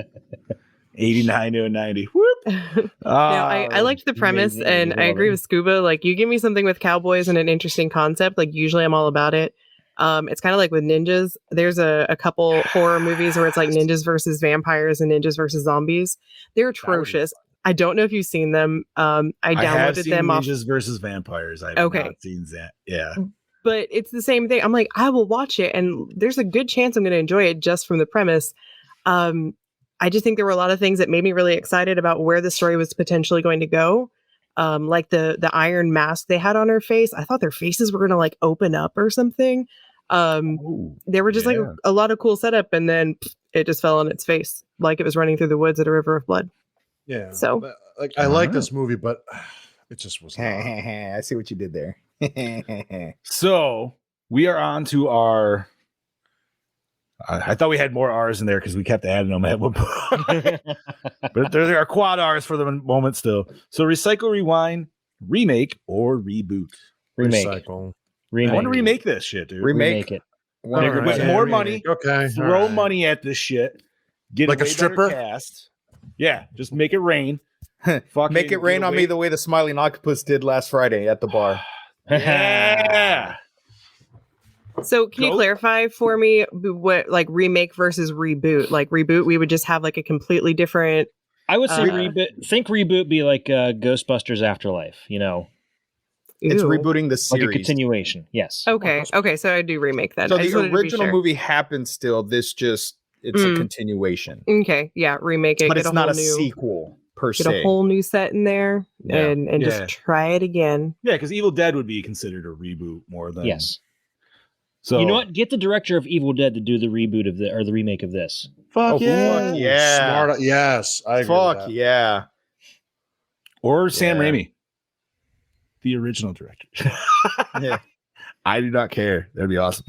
89 to a 90. Whoop. I liked the premise, and I agree with Scuba. Like, you give me something with cowboys and an interesting concept, like, usually I'm all about it. It's kind of like with ninjas. There's a couple horror movies where it's like ninjas versus vampires and ninjas versus zombies. They're atrocious. I don't know if you've seen them. I have downloaded seen them off. Ninjas versus Vampires. I have not seen that. Yeah. But it's the same thing. I'm like, I will watch it, and there's a good chance I'm going to enjoy it just from the premise. I just think there were a lot of things that made me really excited about where the story was potentially going to go. Like the iron mask they had on her face. I thought their faces were going to like open up or something. They were just like a lot of cool setup, and then it just fell on its face like it was running through the woods at a river of blood. Yeah. So like I like this movie, but it just was not. I see what you did there. So we are on to our. I thought we had more R's in there because we kept adding them at one point. But there are quad R's for the moment still. So recycle, rewind, remake, or reboot. Remake. Recycle. I want to remake this shit, dude. Remake it. Put more money. Okay. Throw money at this shit. Get like a way stripper. better cast. Yeah, just make it rain. Make it rain on me the way the Smiling Octopus did last Friday at the bar. Yeah. So can you clarify for me what like remake versus reboot? Like reboot, we would just have like a completely different. I would say reboot. Think reboot be like Ghostbusters Afterlife. You know, it's Ew. rebooting the series, like a continuation. Yes. Okay. So I do remake that. So I just the wanted to be original sure. movie happens still. This just it's a continuation, Okay, yeah, remake it. but get it's a not whole a new, sequel per Get se. a whole new set in there and just try it again. Yeah, because Evil Dead would be considered a reboot more than Yes. So you know what? Get the director of Evil Dead to do the reboot of the remake of this. Fuck yeah. Smart. Yes, I agree with that. Yeah. Or Sam Raimi, the original director. Yeah. I do not care. That'd be awesome.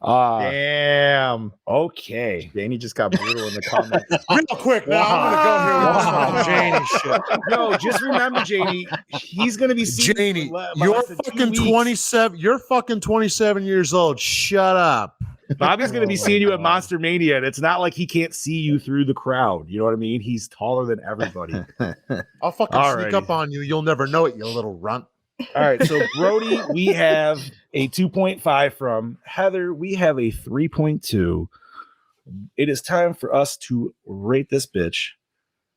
Damn. Okay. Danny just got brutal in the comments. Real quick now, I'm gonna go here with this Janie shit. No, just remember, Janie, he's gonna be seeing Janie, about you're less than 2 fucking weeks. 27. You're fucking 27 years old. Shut up. Bobby's gonna be seeing you at Monster Mania, and it's not like he can't see you through the crowd. You know what I mean? He's taller than everybody. I'll fucking sneak Alrighty. up on you. You'll never know it, you little runt. All right, so Brody, we have a 2.5 from Heather. We have a 3.2. It is time for us to rate this bitch.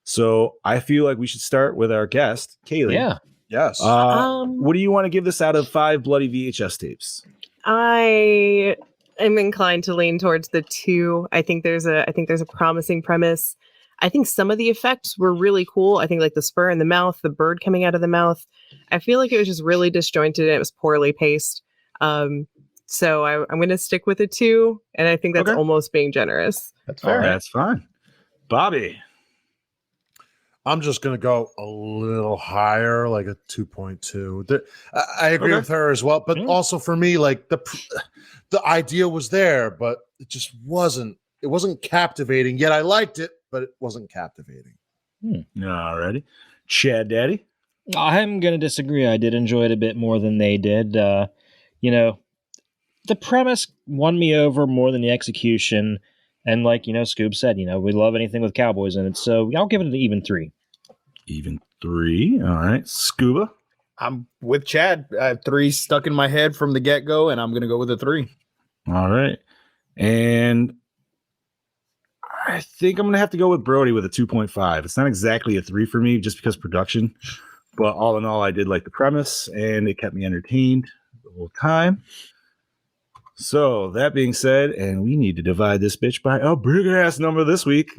So I feel like we should start with our guest, Kaylee. Yeah. Yes. What do you want to give this out of 5 bloody VHS tapes? I am inclined to lean towards the 2. I think there's a promising premise. I think some of the effects were really cool. I think like the spur in the mouth, the bird coming out of the mouth. I feel like it was just really disjointed and it was poorly paced. So I'm going to stick with a 2, and I think that's almost being generous. That's fair. That's fine. Bobby. I'm just going to go a little higher, like a 2.2. I agree with her as well. But also for me, like the idea was there, but it just wasn't captivating. Yet I liked it, but it wasn't captivating. All righty. Chad Daddy. I'm going to disagree. I did enjoy it a bit more than they did. You know, the premise won me over more than the execution. And like, Scoob said, we love anything with cowboys in it. So I'll give it an even 3. Even 3. All right. Scuba. I'm with Chad. I have 3 stuck in my head from the get-go, and I'm going to go with a 3. All right. And I think I'm going to have to go with Brody with a 2.5. It's not exactly a 3 for me just because production. But all in all, I did like the premise, and it kept me entertained the whole time. So that being said, and we need to divide this bitch by a big ass number this week.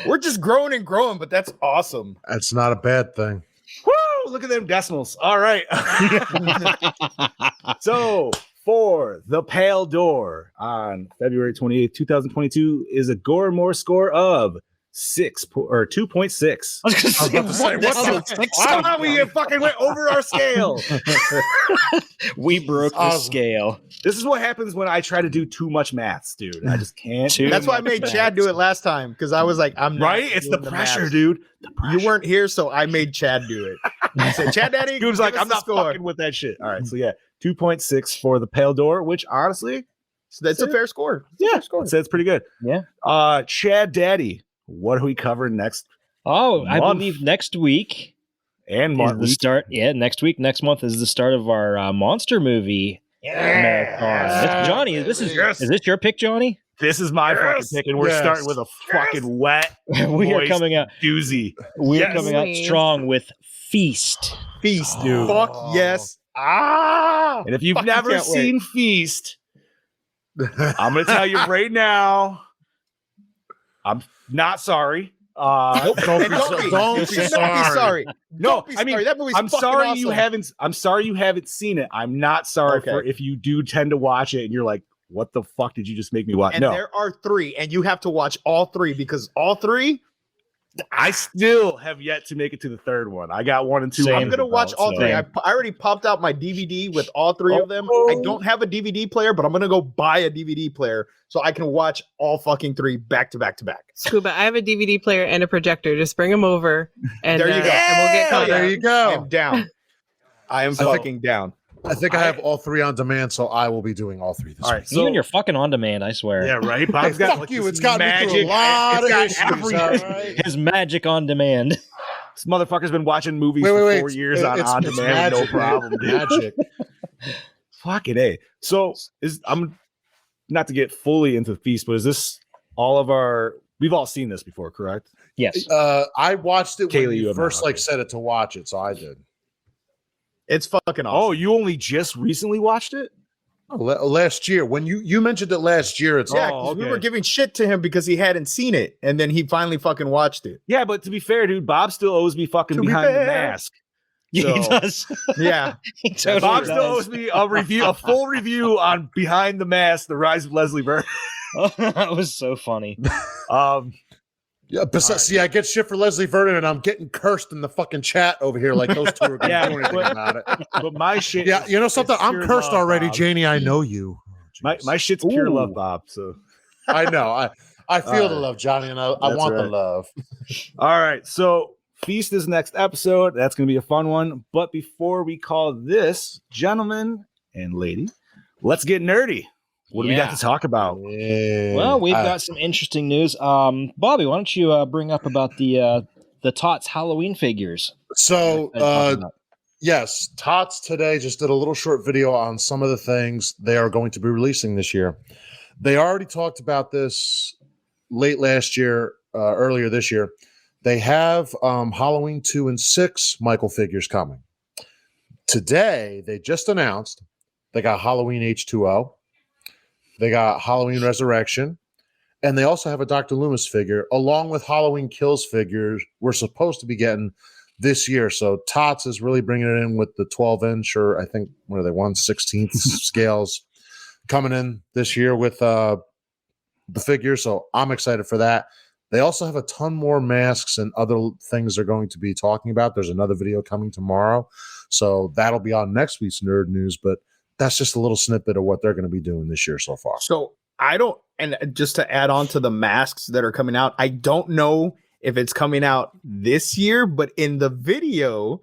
We're just growing and growing, but that's awesome. That's not a bad thing. Woo! Look at them decimals. All right. So for The Pale Door on February 28th, 2022 is a Gore N More score of 2.6. I was going to say, How about we fucking went over our scale? We broke the scale. This is what happens when I try to do too much maths, dude. I just can't. That's why I made Chad do it last time, because I was like, I'm not right. It's the doing pressure, maths. dude. The pressure. You weren't here, so I made Chad do it. I said, Chad Daddy, He was like, I'm not fucking with that shit. All right, so yeah, 2.6 for The Pale Door, which honestly, So that's a fair score. yeah, so it's pretty good. Yeah. Chad Daddy, what are we covering next? Oh, I Month. believe next week And is month the start. Yeah, next month is the start of our monster movie marathon. Johnny, is this your pick, Johnny? This is my fucking pick, and we're starting with a fucking wet. We are coming out doozy. We are coming out strong with Feast. Feast, dude. Fuck yes. And if you've never seen Feast, I'm gonna tell you right now, I'm not sorry. Don't be sorry. No, I mean that movie's I'm sorry awesome. you haven't. I'm sorry you haven't seen it. I'm not sorry for if you do tend to watch it and you're like, what the fuck did you just make me watch? And there are 3, and you have to watch all 3 because all 3. I still have yet to make it to the third one. I got 1 and 2. I'm gonna watch all 3. I already popped out my DVD with all 3 of them. I don't have a DVD player, but I'm gonna go buy a DVD player so I can watch all fucking 3 back to back to back. Scuba, I have a DVD player and a projector. Just bring them over, and there you go. And we'll get caught there up. you go. I'm down. I am fucking down. I think I have all 3 on demand, so I will be doing all 3 this all right, week. so, Even you're fucking on demand, I swear. Yeah, right. Bob's got fuck like, you. this It's got magic. me through a lot of It's got issues. everything. All right? His magic on demand. This motherfucker's been watching movies for 4 years on demand, no magic, problem. Dude. Magic. Fucking A. So I'm not to get fully into Feast, but is this all of our? We've all seen this before, correct? Yes. I watched it Kaylee, when you you have first not. said it to watch it, so I did. It's fucking awesome. Oh, you only just recently watched it? Last year, when you mentioned it last year, it's yeah, 'cause we were giving shit to him because he hadn't seen it, and then he finally fucking watched it. Yeah, but to be fair, dude, Bob still owes me fucking Behind the Mask. Yeah, he So- does. Yeah, He totally Bob still does. owes me a full review on Behind the Mask: The Rise of Leslie Vernon. Oh, that was so funny. Yeah, besides, see, I get shit for Leslie Vernon, and I'm getting cursed in the fucking chat over here like those 2 are going to do anything about it. But my shit, Yeah, you know something? it's I'm pure cursed love, already, Bob. Janie. I know you. My shit's pure love, Bob. So I know. I feel the right. love, Johnny, and I That's want the right. love. all right, so Feast is next episode. That's going to be a fun one. But before we call this, gentlemen and lady, let's get nerdy. What do we got to talk about? Yeah. Well, we've got some interesting news. Bobby, why don't you bring up about the Tots Halloween figures? So, yes, Tots today just did a little short video on some of the things they are going to be releasing this year. They already talked about this late last year, earlier this year. They have Halloween 2 and 6 Michael figures coming. Today, they just announced they got Halloween H2O. They got Halloween Resurrection. And they also have a Dr. Loomis figure, along with Halloween Kills figures we're supposed to be getting this year. So Tots is really bringing it in with the 12-inch, or I think, what are they, 1/16 scales coming in this year with the figure. So I'm excited for that. They also have a ton more masks and other things they're going to be talking about. There's another video coming tomorrow. So that'll be on next week's Nerd News. But that's just a little snippet of what they're going to be doing this year so far. So I don't, and just to add on to the masks that are coming out, I don't know if it's coming out this year, but in the video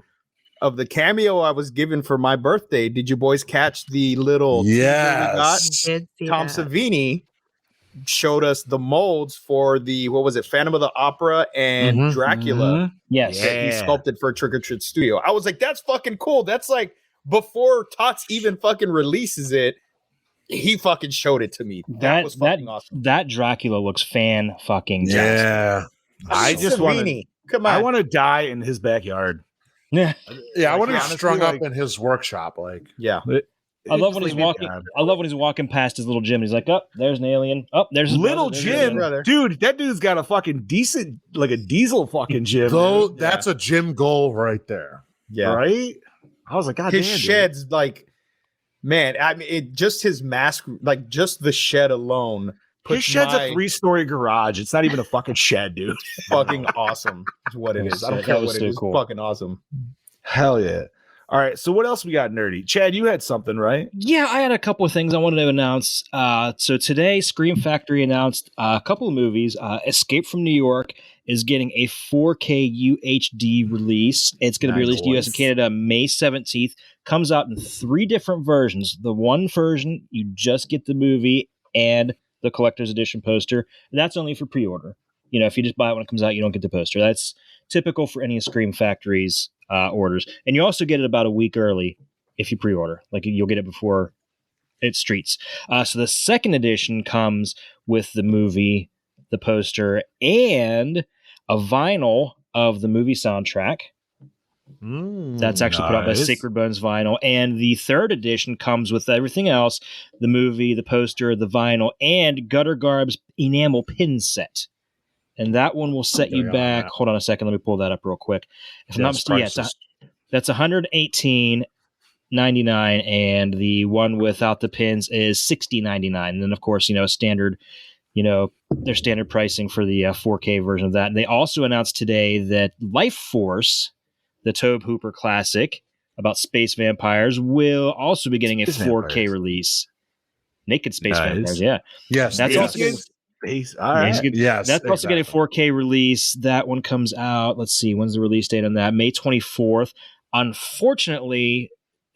of the cameo I was given for my birthday, did you boys catch the little Yes. Did see Tom that. Savini showed us the molds for the, what was it, Phantom of the Opera and Mhm. Dracula Yes. that he sculpted for Trick or Treat Studio. I was like, that's fucking cool. That's like before Tots even fucking releases it, he fucking showed it to me. That was fucking awesome. That Dracula looks fucking Yeah. I just want to. Savini, come on. I want to die in his backyard. Yeah. Yeah, I want to be honestly, strung like- up in his workshop. Like, Yeah. I love when he's Leave me walking. down. I love when he's walking past his little gym. He's like, "Oh, there's an alien. Oh, there's his Little brother, there's his Jim, brother." dude, that dude's got a fucking decent, like a diesel fucking gym. go, dude. that's a gym goal right there. Yeah. Right? I was like, God His damn, dude. sheds, like, man, I mean, it just his mask, like, just the shed alone. His shed's my a 3-story garage. It's not even a fucking shed, dude. fucking awesome. Is what it is. I don't That care was what it so is. cool. Fucking awesome. Hell yeah. All right, so what else we got nerdy? Chad, you had something, right? Yeah, I had a couple of things I wanted to announce. So today, Scream Factory announced a couple of movies. Escape from New York is getting a 4K UHD release. It's going to be released in US and Canada May 17th. Comes out in 3 different versions. The one version, you just get the movie and the collector's edition poster. That's only for pre-order. You know, if you just buy it when it comes out, you don't get the poster. That's typical for any of Scream Factory's orders. And you also get it about a week early if you pre-order. Like, you'll get it before It's streets. So the second edition comes with the movie, the poster, and a vinyl of the movie soundtrack. That's actually put out by Sacred Bones Vinyl. And the third edition comes with everything else, the movie, the poster, the vinyl, and Gutter Garb's enamel pin set. And that one will set you back. Hold on a second. Let me pull that up real quick. If I'm not mistaken, that's $118.99, and the one without the pins is $60.99. And then, of course, standard, their standard pricing for the 4K version of that. And they also announced today that Life Force, the Tobe Hooper classic about space vampires, will also be getting a 4K release. Naked space vampires, yeah. Yes, that's also space. All right. Yes, that's also getting a 4K release. That one comes out. Let's see, when's the release date on that? May 24th. Unfortunately,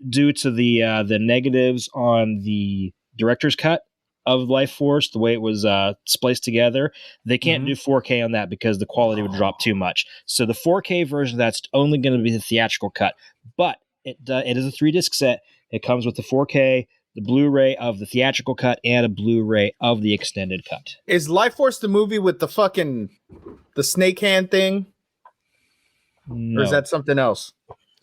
due to the negatives on the director's cut of Life Force, the way it was spliced together, they can't do 4K on that because the quality would drop too much. So the 4K version, that's only going to be the theatrical cut. But it is a 3-disc set. It comes with the 4K, the Blu-ray of the theatrical cut, and a Blu-ray of the extended cut. Is Life Force the movie with the snake hand thing? No. Or is that something else?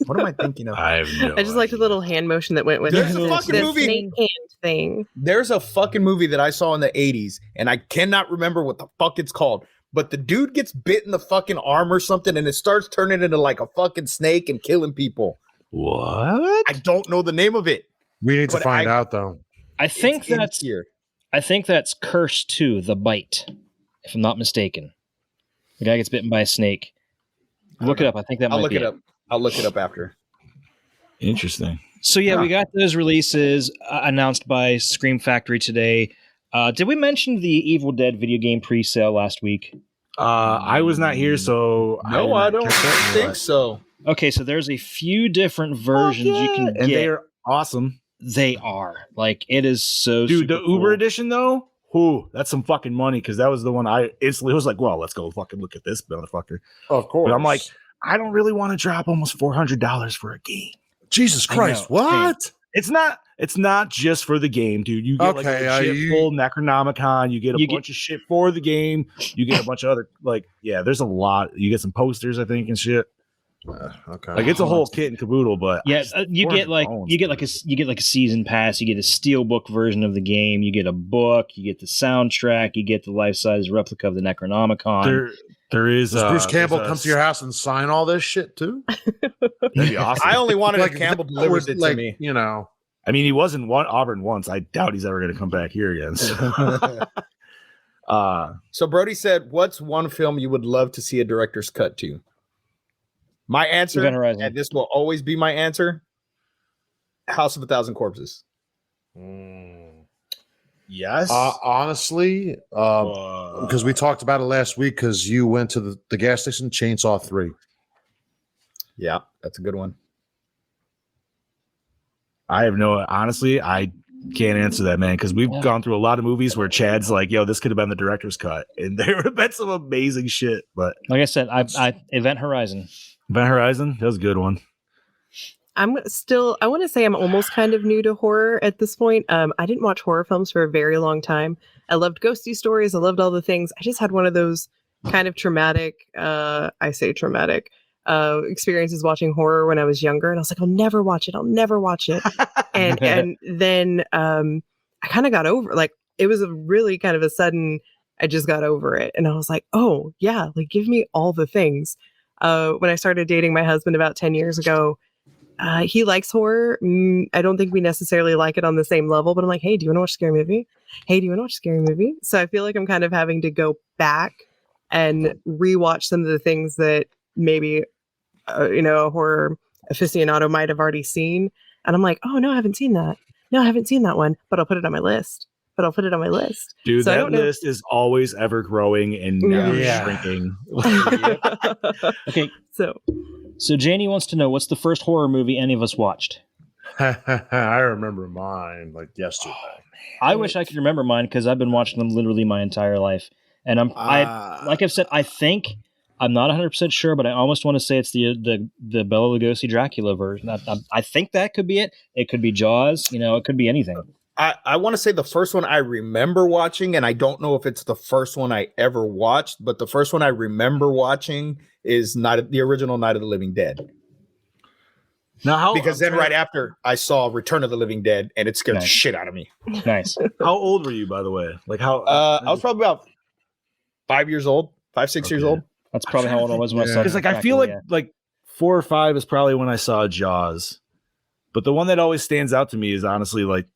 What am I thinking of? I have no I just liked the little hand motion that went with There's it. a fucking movie. Snake hand thing. There's a fucking movie that I saw in the 80s, and I cannot remember what the fuck it's called. But the dude gets bit in the fucking arm or something, and it starts turning into like a fucking snake and killing people. What? I don't know the name of it. We need to find out, though. I think that's Curse 2, The Bite, if I'm not mistaken. The guy gets bitten by a snake. Look it up. I think that I'll might look be it up. I'll look it up after. Interesting. So yeah, we got those releases announced by Scream Factory today. Did we mention the Evil Dead video game pre-sale last week? I was not here, so No, I don't think so. Okay, so there's a few different versions you can get. And they are awesome. They are. Like, it is so Dude, the super Uber cool. edition, though, that's some fucking money, because that was the one I instantly was like, well, let's go fucking look at this motherfucker. Of course. But I'm like, I don't really want to drop almost $400 for a game. Jesus Christ, what? It's not just for the game, dude. You get like a full Necronomicon, you get a bunch of shit for the game, you get a bunch of other there's a lot. You get some posters, I think, and shit. Okay. Like it's a whole kit and caboodle, but you get like a season pass, you get a steelbook version of the game, you get a book, you get the soundtrack, you get the life-size replica of the Necronomicon. There is Does Bruce Campbell come to your house and sign all this shit too? That'd be awesome. I only wanted if Campbell delivers it to me. You know, I mean, he was in Auburn once. I doubt he's ever going to come back here again. So. So Brody said, "What's one film you would love to see a director's cut to?" My answer, and this will always be my answer: House of a Thousand Corpses. Yes. Honestly, because we talked about it last week because you went to the gas station, Chainsaw 3. Yeah, that's a good one. Honestly, I can't answer that, man, because we've gone through a lot of movies where Chad's like, yo, this could have been the director's cut. And there would have been some amazing shit. But like I said, Event Horizon. Event Horizon, that was a good one. I want to say I'm almost kind of new to horror at this point. I didn't watch horror films for a very long time. I loved ghosty stories. I loved all the things. I just had one of those kind of traumatic, experiences watching horror when I was younger. And I was like, I'll never watch it. And then I kind of got over, like, it was a really kind of a sudden, I just got over it. And I was like, oh yeah, like give me all the things. When I started dating my husband about 10 years ago, he likes horror. I don't think we necessarily like it on the same level, but I'm like, hey, do you want to watch a scary movie? Hey, do you want to watch a scary movie? So I feel like I'm kind of having to go back and rewatch some of the things that maybe, a horror aficionado might have already seen. And I'm like, oh no, I haven't seen that. No, I haven't seen that one, but I'll put it on my list. Dude, so that list is always ever growing and never shrinking. Okay. So Janie wants to know, what's the first horror movie any of us watched? I remember mine like yesterday. I wish I could remember mine because I've been watching them literally my entire life. And like I've said, I think I'm not 100% sure, but I almost want to say it's the Bela Lugosi Dracula version. I think that could be it. It could be Jaws. It could be anything. I want to say the first one I remember watching, and I don't know if it's the first one I ever watched, but the first one I remember watching is the original Night of the Living Dead. Now, because then right after I saw Return of the Living Dead, and it scared the shit out of me. Nice. How old were you, by the way? Like how? I was probably about 5 years old, 6 years old. That's probably how old I was when I saw. Because like I feel like 4 or 5 is probably when I saw Jaws, but the one that always stands out to me is honestly like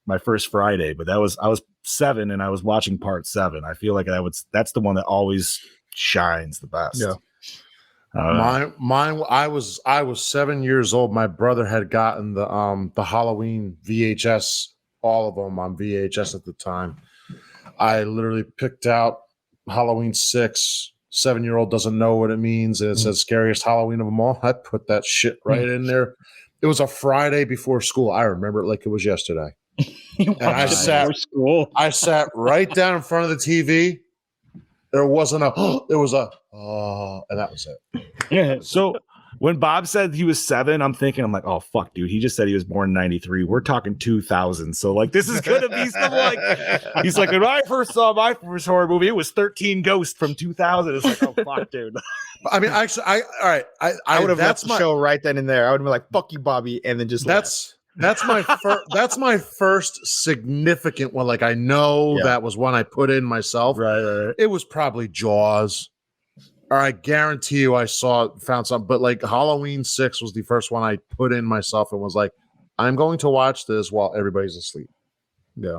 my first Friday. But I was 7 and I was watching part 7. I feel like that's the one that always shines the best. Yeah. Mine. I was 7 years old. My brother had gotten the Halloween VHS, all of them on VHS at the time. I literally picked out Halloween 6. 7-year-old doesn't know what it means, and it says scariest Halloween of them all. I put that shit right in there. It was a Friday before school. I remember it like it was yesterday. And I sat right down in front of the TV. There wasn't there was a and that was it. Yeah. So when Bob said he was 7, I'm like, oh fuck, dude. He just said he was born in 93. We're talking 2000. So like, this is gonna be some like. He's like, when I first saw my first horror movie, it was 13 Ghosts from 2000. It's like, oh fuck, dude. I mean, actually, I would have left the show right then and there. I would have been like, fuck you, Bobby, and then just that's my first significant one. Like I know that was one I put in myself. Right. It was probably Jaws. Or I guarantee you I found something, but like Halloween 6 was the first one I put in myself and was like, I'm going to watch this while everybody's asleep. Yeah.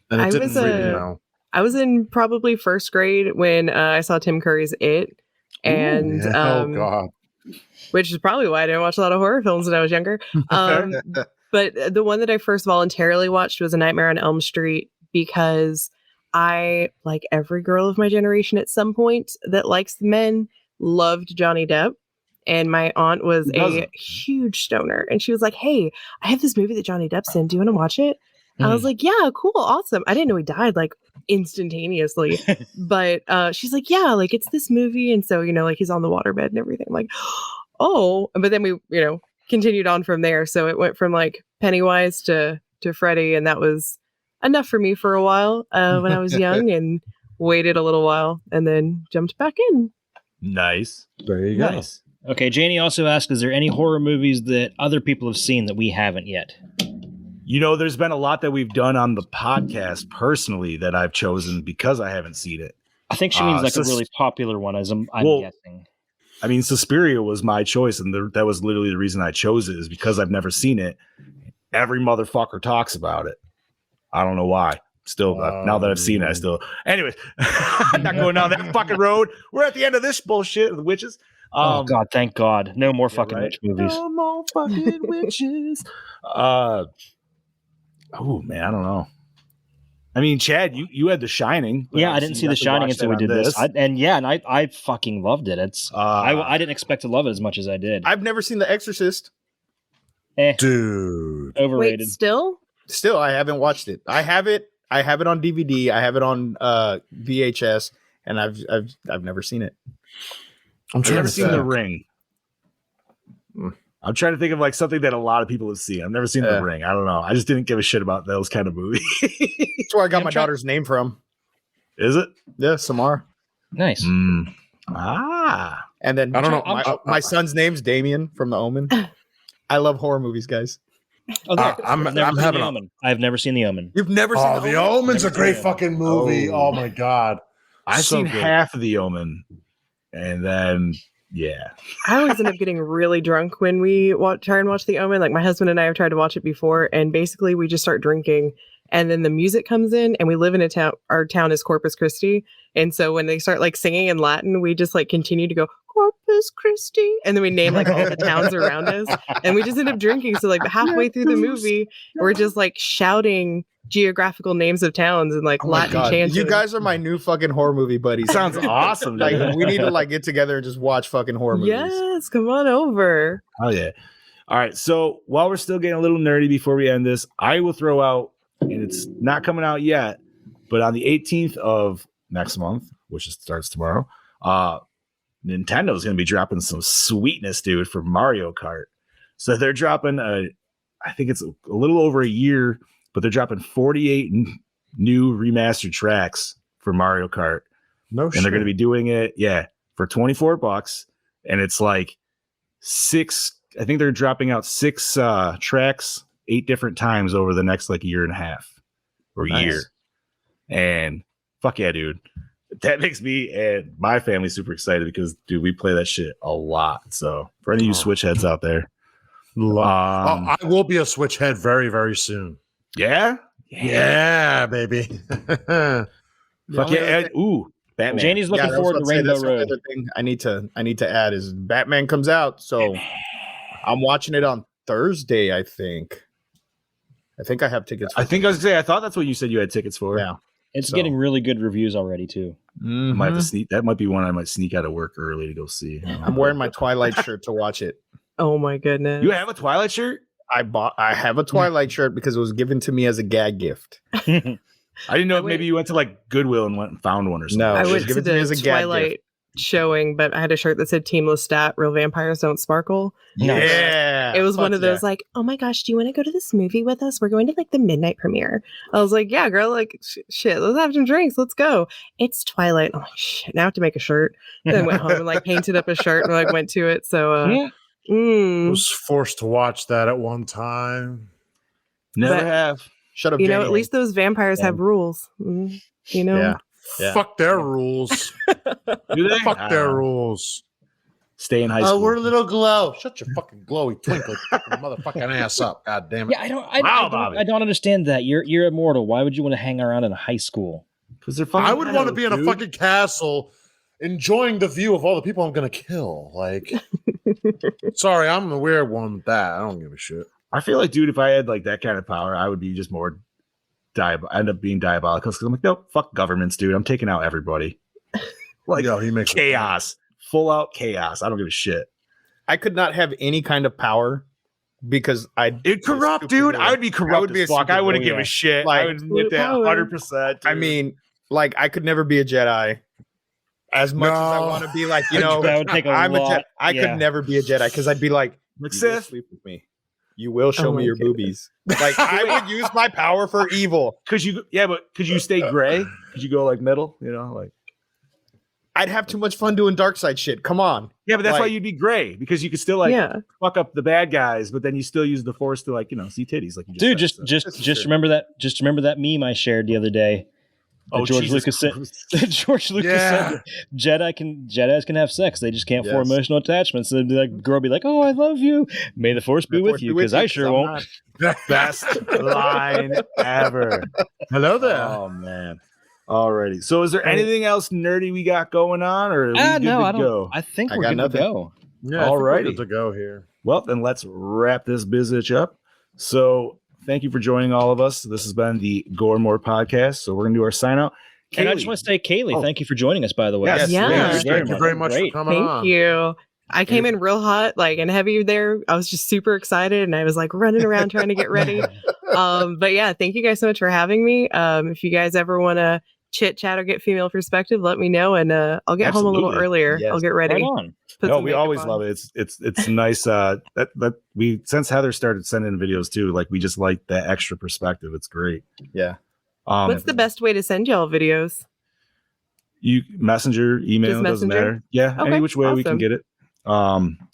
And it didn't freak me out. I was in probably first grade when I saw Tim Curry's It. And oh God. Which is probably why I didn't watch a lot of horror films when I was younger. But the one that I first voluntarily watched was A Nightmare on Elm Street because I, like every girl of my generation at some point that likes men, loved Johnny Depp. And my aunt was a huge stoner. And she was like, hey, I have this movie that Johnny Depp's in. Do you want to watch it? I was like, yeah, cool, awesome. I didn't know he died like instantaneously. But she's like, yeah, like it's this movie. And so, like he's on the waterbed and everything. I'm like, oh. But then we, continued on from there. So it went from like Pennywise to Freddy. And that was enough for me for a while when I was young and waited a little while and then jumped back in. Nice. There you go. Nice. Okay, Janie also asked, is there any horror movies that other people have seen that we haven't yet? There's been a lot that we've done on the podcast personally that I've chosen because I haven't seen it. I think she means like a really popular one, as I'm guessing. I mean, Suspiria was my choice, and that was literally the reason I chose it, is because I've never seen it. Every motherfucker talks about it. I don't know why. Still, now that I've seen it, I still. Anyways, I'm not going down that fucking road. We're at the end of this bullshit, the witches. Oh God, thank God, no more fucking witch movies. No more fucking witches. Oh man, I don't know. I mean, Chad, you had The Shining. Yeah, I didn't see The Shining until we did this. I fucking loved it. It's I didn't expect to love it as much as I did. I've never seen The Exorcist. Dude, overrated. Wait, still, I haven't watched it. I have it on DVD. I have it on VHS, and I've never seen it. I've never seen The Ring. I'm trying to think of like something that a lot of people have seen. I've never seen The Ring. I don't know. I just didn't give a shit about those kind of movies. That's where I got my daughter's name from. Is it? Yeah, Samar. Nice. And then I don't know. My son's name's Damien from The Omen. I love horror movies, guys. I'm having The Omen. I've never seen The Omen. You've never seen The Omen's a great fucking movie. Oh my God. I've seen half of The Omen. And then, yeah. I always end up getting really drunk when we try and watch The Omen. Like my husband and I have tried to watch it before, and basically we just start drinking, and then the music comes in, and we live in a town. Our town is Corpus Christi, and so when they start like singing in Latin, we just like continue to go Corpus Christi, and then we name like all the towns around us, and we just end up drinking. So like halfway through the movie, we're just like shouting geographical names of towns and like Latin chanting. You guys are my new fucking horror movie buddies. Sounds awesome. Like we need to like get together and just watch fucking horror movies. Yes, come on over. Oh yeah. All right. So while we're still getting a little nerdy before we end this, I will throw out, and it's not coming out yet, but on the 18th of next month, which starts tomorrow, Nintendo is going to be dropping some sweetness, dude, for Mario Kart. So they're dropping I think it's a little over a year but they're dropping 48 new remastered tracks for Mario Kart. No shit. And they're going to be doing it, for $24. And it's like 6. I think they're dropping out 6 tracks 8 different times over the next like year and a half or year. And fuck yeah, dude. That makes me and my family super excited because, dude, we play that shit a lot. So for any of you Switch heads out there, I will be a Switch head very, very soon. Yeah, baby. Fuck yeah! Ooh, Batman. Janie's looking forward to Rainbow Road. Another thing I need to add is Batman comes out, so I'm watching it on Thursday. I think I have tickets. I think I was gonna say I thought that's what you said you had tickets for. Yeah, it's getting really good reviews already too. I might have to sneak. That might be one I might sneak out of work early to go see. I'm wearing my Twilight shirt to watch it. Oh my goodness! You have a Twilight shirt? I have a Twilight shirt because it was given to me as a gag gift. I didn't know if maybe you went to like Goodwill and went and found one or something. No, I went to the Twilight showing, but I had a shirt that said "Team Lestat, real vampires don't sparkle." Yeah, it was one of those like, oh my gosh, do you want to go to this movie with us? We're going to like the midnight premiere. I was like, yeah, girl, like shit, let's have some drinks, let's go. It's Twilight. I'm like, shit, now I have to make a shirt. Then went home and like painted up a shirt and like went to it. So I was forced to watch that at one time. Never have. Shut up, you Janie. know, at least those vampires have rules. You know, Fuck their rules. Do they? Fuck their rules. Stay in high school. Oh, we're a little glow. Shut your fucking glowy twinkly fucking motherfucking ass up. God damn it. Yeah, I don't understand that. You're immortal. Why would you want to hang around in high school? Because they're fucking. I would want to be in a fucking castle, enjoying the view of all the people I'm gonna kill. Like, sorry, I'm the weird one with that. I don't give a shit. I feel like, dude, if I had like that kind of power, I would be just more end up being diabolical because I'm like, no, fuck governments, dude. I'm taking out everybody. Like, he makes chaos, full out chaos. I don't give a shit. I could not have any kind of power because it'd corrupt, dude. I would be corrupt as fuck. I wouldn't give a shit. Like, I would admit that 100%. I mean, like, I could never be a Jedi. As much as I want to be like, you know, that would take I'm a lot. Jedi. I could never be a Jedi because I'd be like, you will sleep with me. You will show me your boobies. Like, I would use my power for evil. Could you stay gray? Could you go like middle? You know, like I'd have too much fun doing dark side shit. Come on. Yeah, but that's why you'd be gray because you could still like fuck up the bad guys, but then you still use the Force to like see titties. Like you just dude, just remember that. Just remember that meme I shared the other day. George Lucas said Jedis can have sex. They just can't form emotional attachments. So the girl be like, "Oh, I love you. May the Force be with you," because I sure won't. Best line ever. Hello there. Oh man. Alrighty. So is there anything else nerdy we got going on, or are we good to go? I think we're good to go. Yeah, alrighty. Good to go here. Well, then let's wrap this bitch up. So thank you for joining all of us. This has been the Gore N More podcast. So we're gonna do our sign out. And I just want to say, Kaylee, thank you for joining us, by the way. Yes, thank you very much for coming on. Thank you. I came in real hot, like, and heavy there. I was just super excited, and I was like running around trying to get ready. But yeah, thank you guys so much for having me. If you guys ever want to chit chat or get female perspective, let me know, and I'll get home a little earlier. Yes. I'll get ready. Right on. No, we always love it. It's nice. That we since Heather started sending videos too, like we just like that extra perspective. It's great. Yeah. What's the best way to send y'all videos? You Messenger, email, doesn't matter. Yeah, okay, any which way we can get it.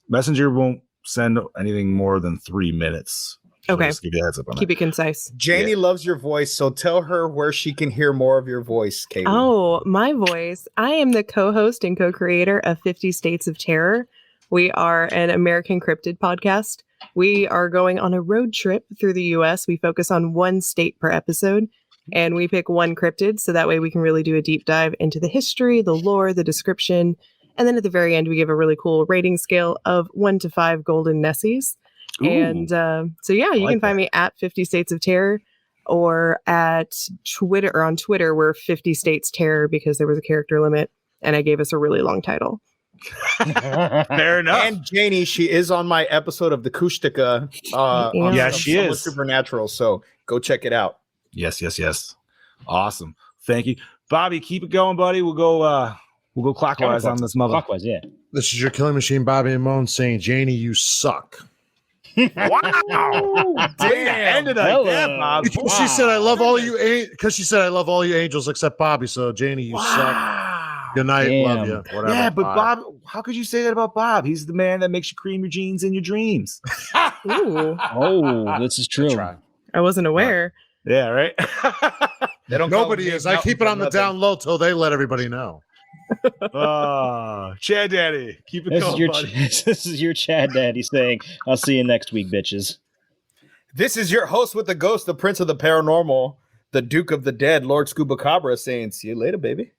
Messenger won't send anything more than 3 minutes. Okay. Just give you a heads up on Keep it concise. Janie loves your voice, so tell her where she can hear more of your voice, Kaylee. Oh, my voice. I am the co-host and co-creator of 50 States of Terror. We are an American cryptid podcast. We are going on a road trip through the U.S. We focus on one state per episode, and we pick one cryptid, so that way we can really do a deep dive into the history, the lore, the description, and then at the very end, we give a really cool rating scale of 1 to 5 golden Nessies. Ooh. And so, yeah, you can find me at 50 States of Terror or at Twitter, or on Twitter, we're 50 States Terror because there was a character limit and I gave us a really long title. Fair enough. And Janie, she is on my episode of the Kustika. Yeah, she is. Supernatural. So go check it out. Yes. Awesome. Thank you. Bobby, keep it going, buddy. We'll go clockwise on this mother. Clockwise, yeah. This is your killing machine, Bobby and Moan, saying, Janie, you suck. Wow. Damn. Ended like that, Bob. Because she said I love all you. Because she said I love all you angels except Bobby. So Janie, you suck. Good night. Love you. Whatever. Yeah, but Bye. Bob, how could you say that about Bob? He's the man that makes you cream your jeans in your dreams. Ooh, Oh, this is true. Try. I wasn't aware. Yeah, right. They don't call Nobody him is. Dave I keep it Meltzer on the nothing. down low till they let everybody know. Chad Daddy, keep it This going, is your buddy. this is your Chad Daddy saying, "I'll see you next week, bitches." This is your host with the ghost, the prince of the paranormal, the Duke of the Dead, Lord Scuba Cabra, saying, "See you later, baby."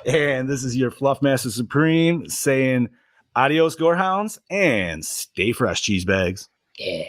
And this is your Fluff Master Supreme saying, adios, Gorehounds, and stay fresh, cheese bags. Yeah.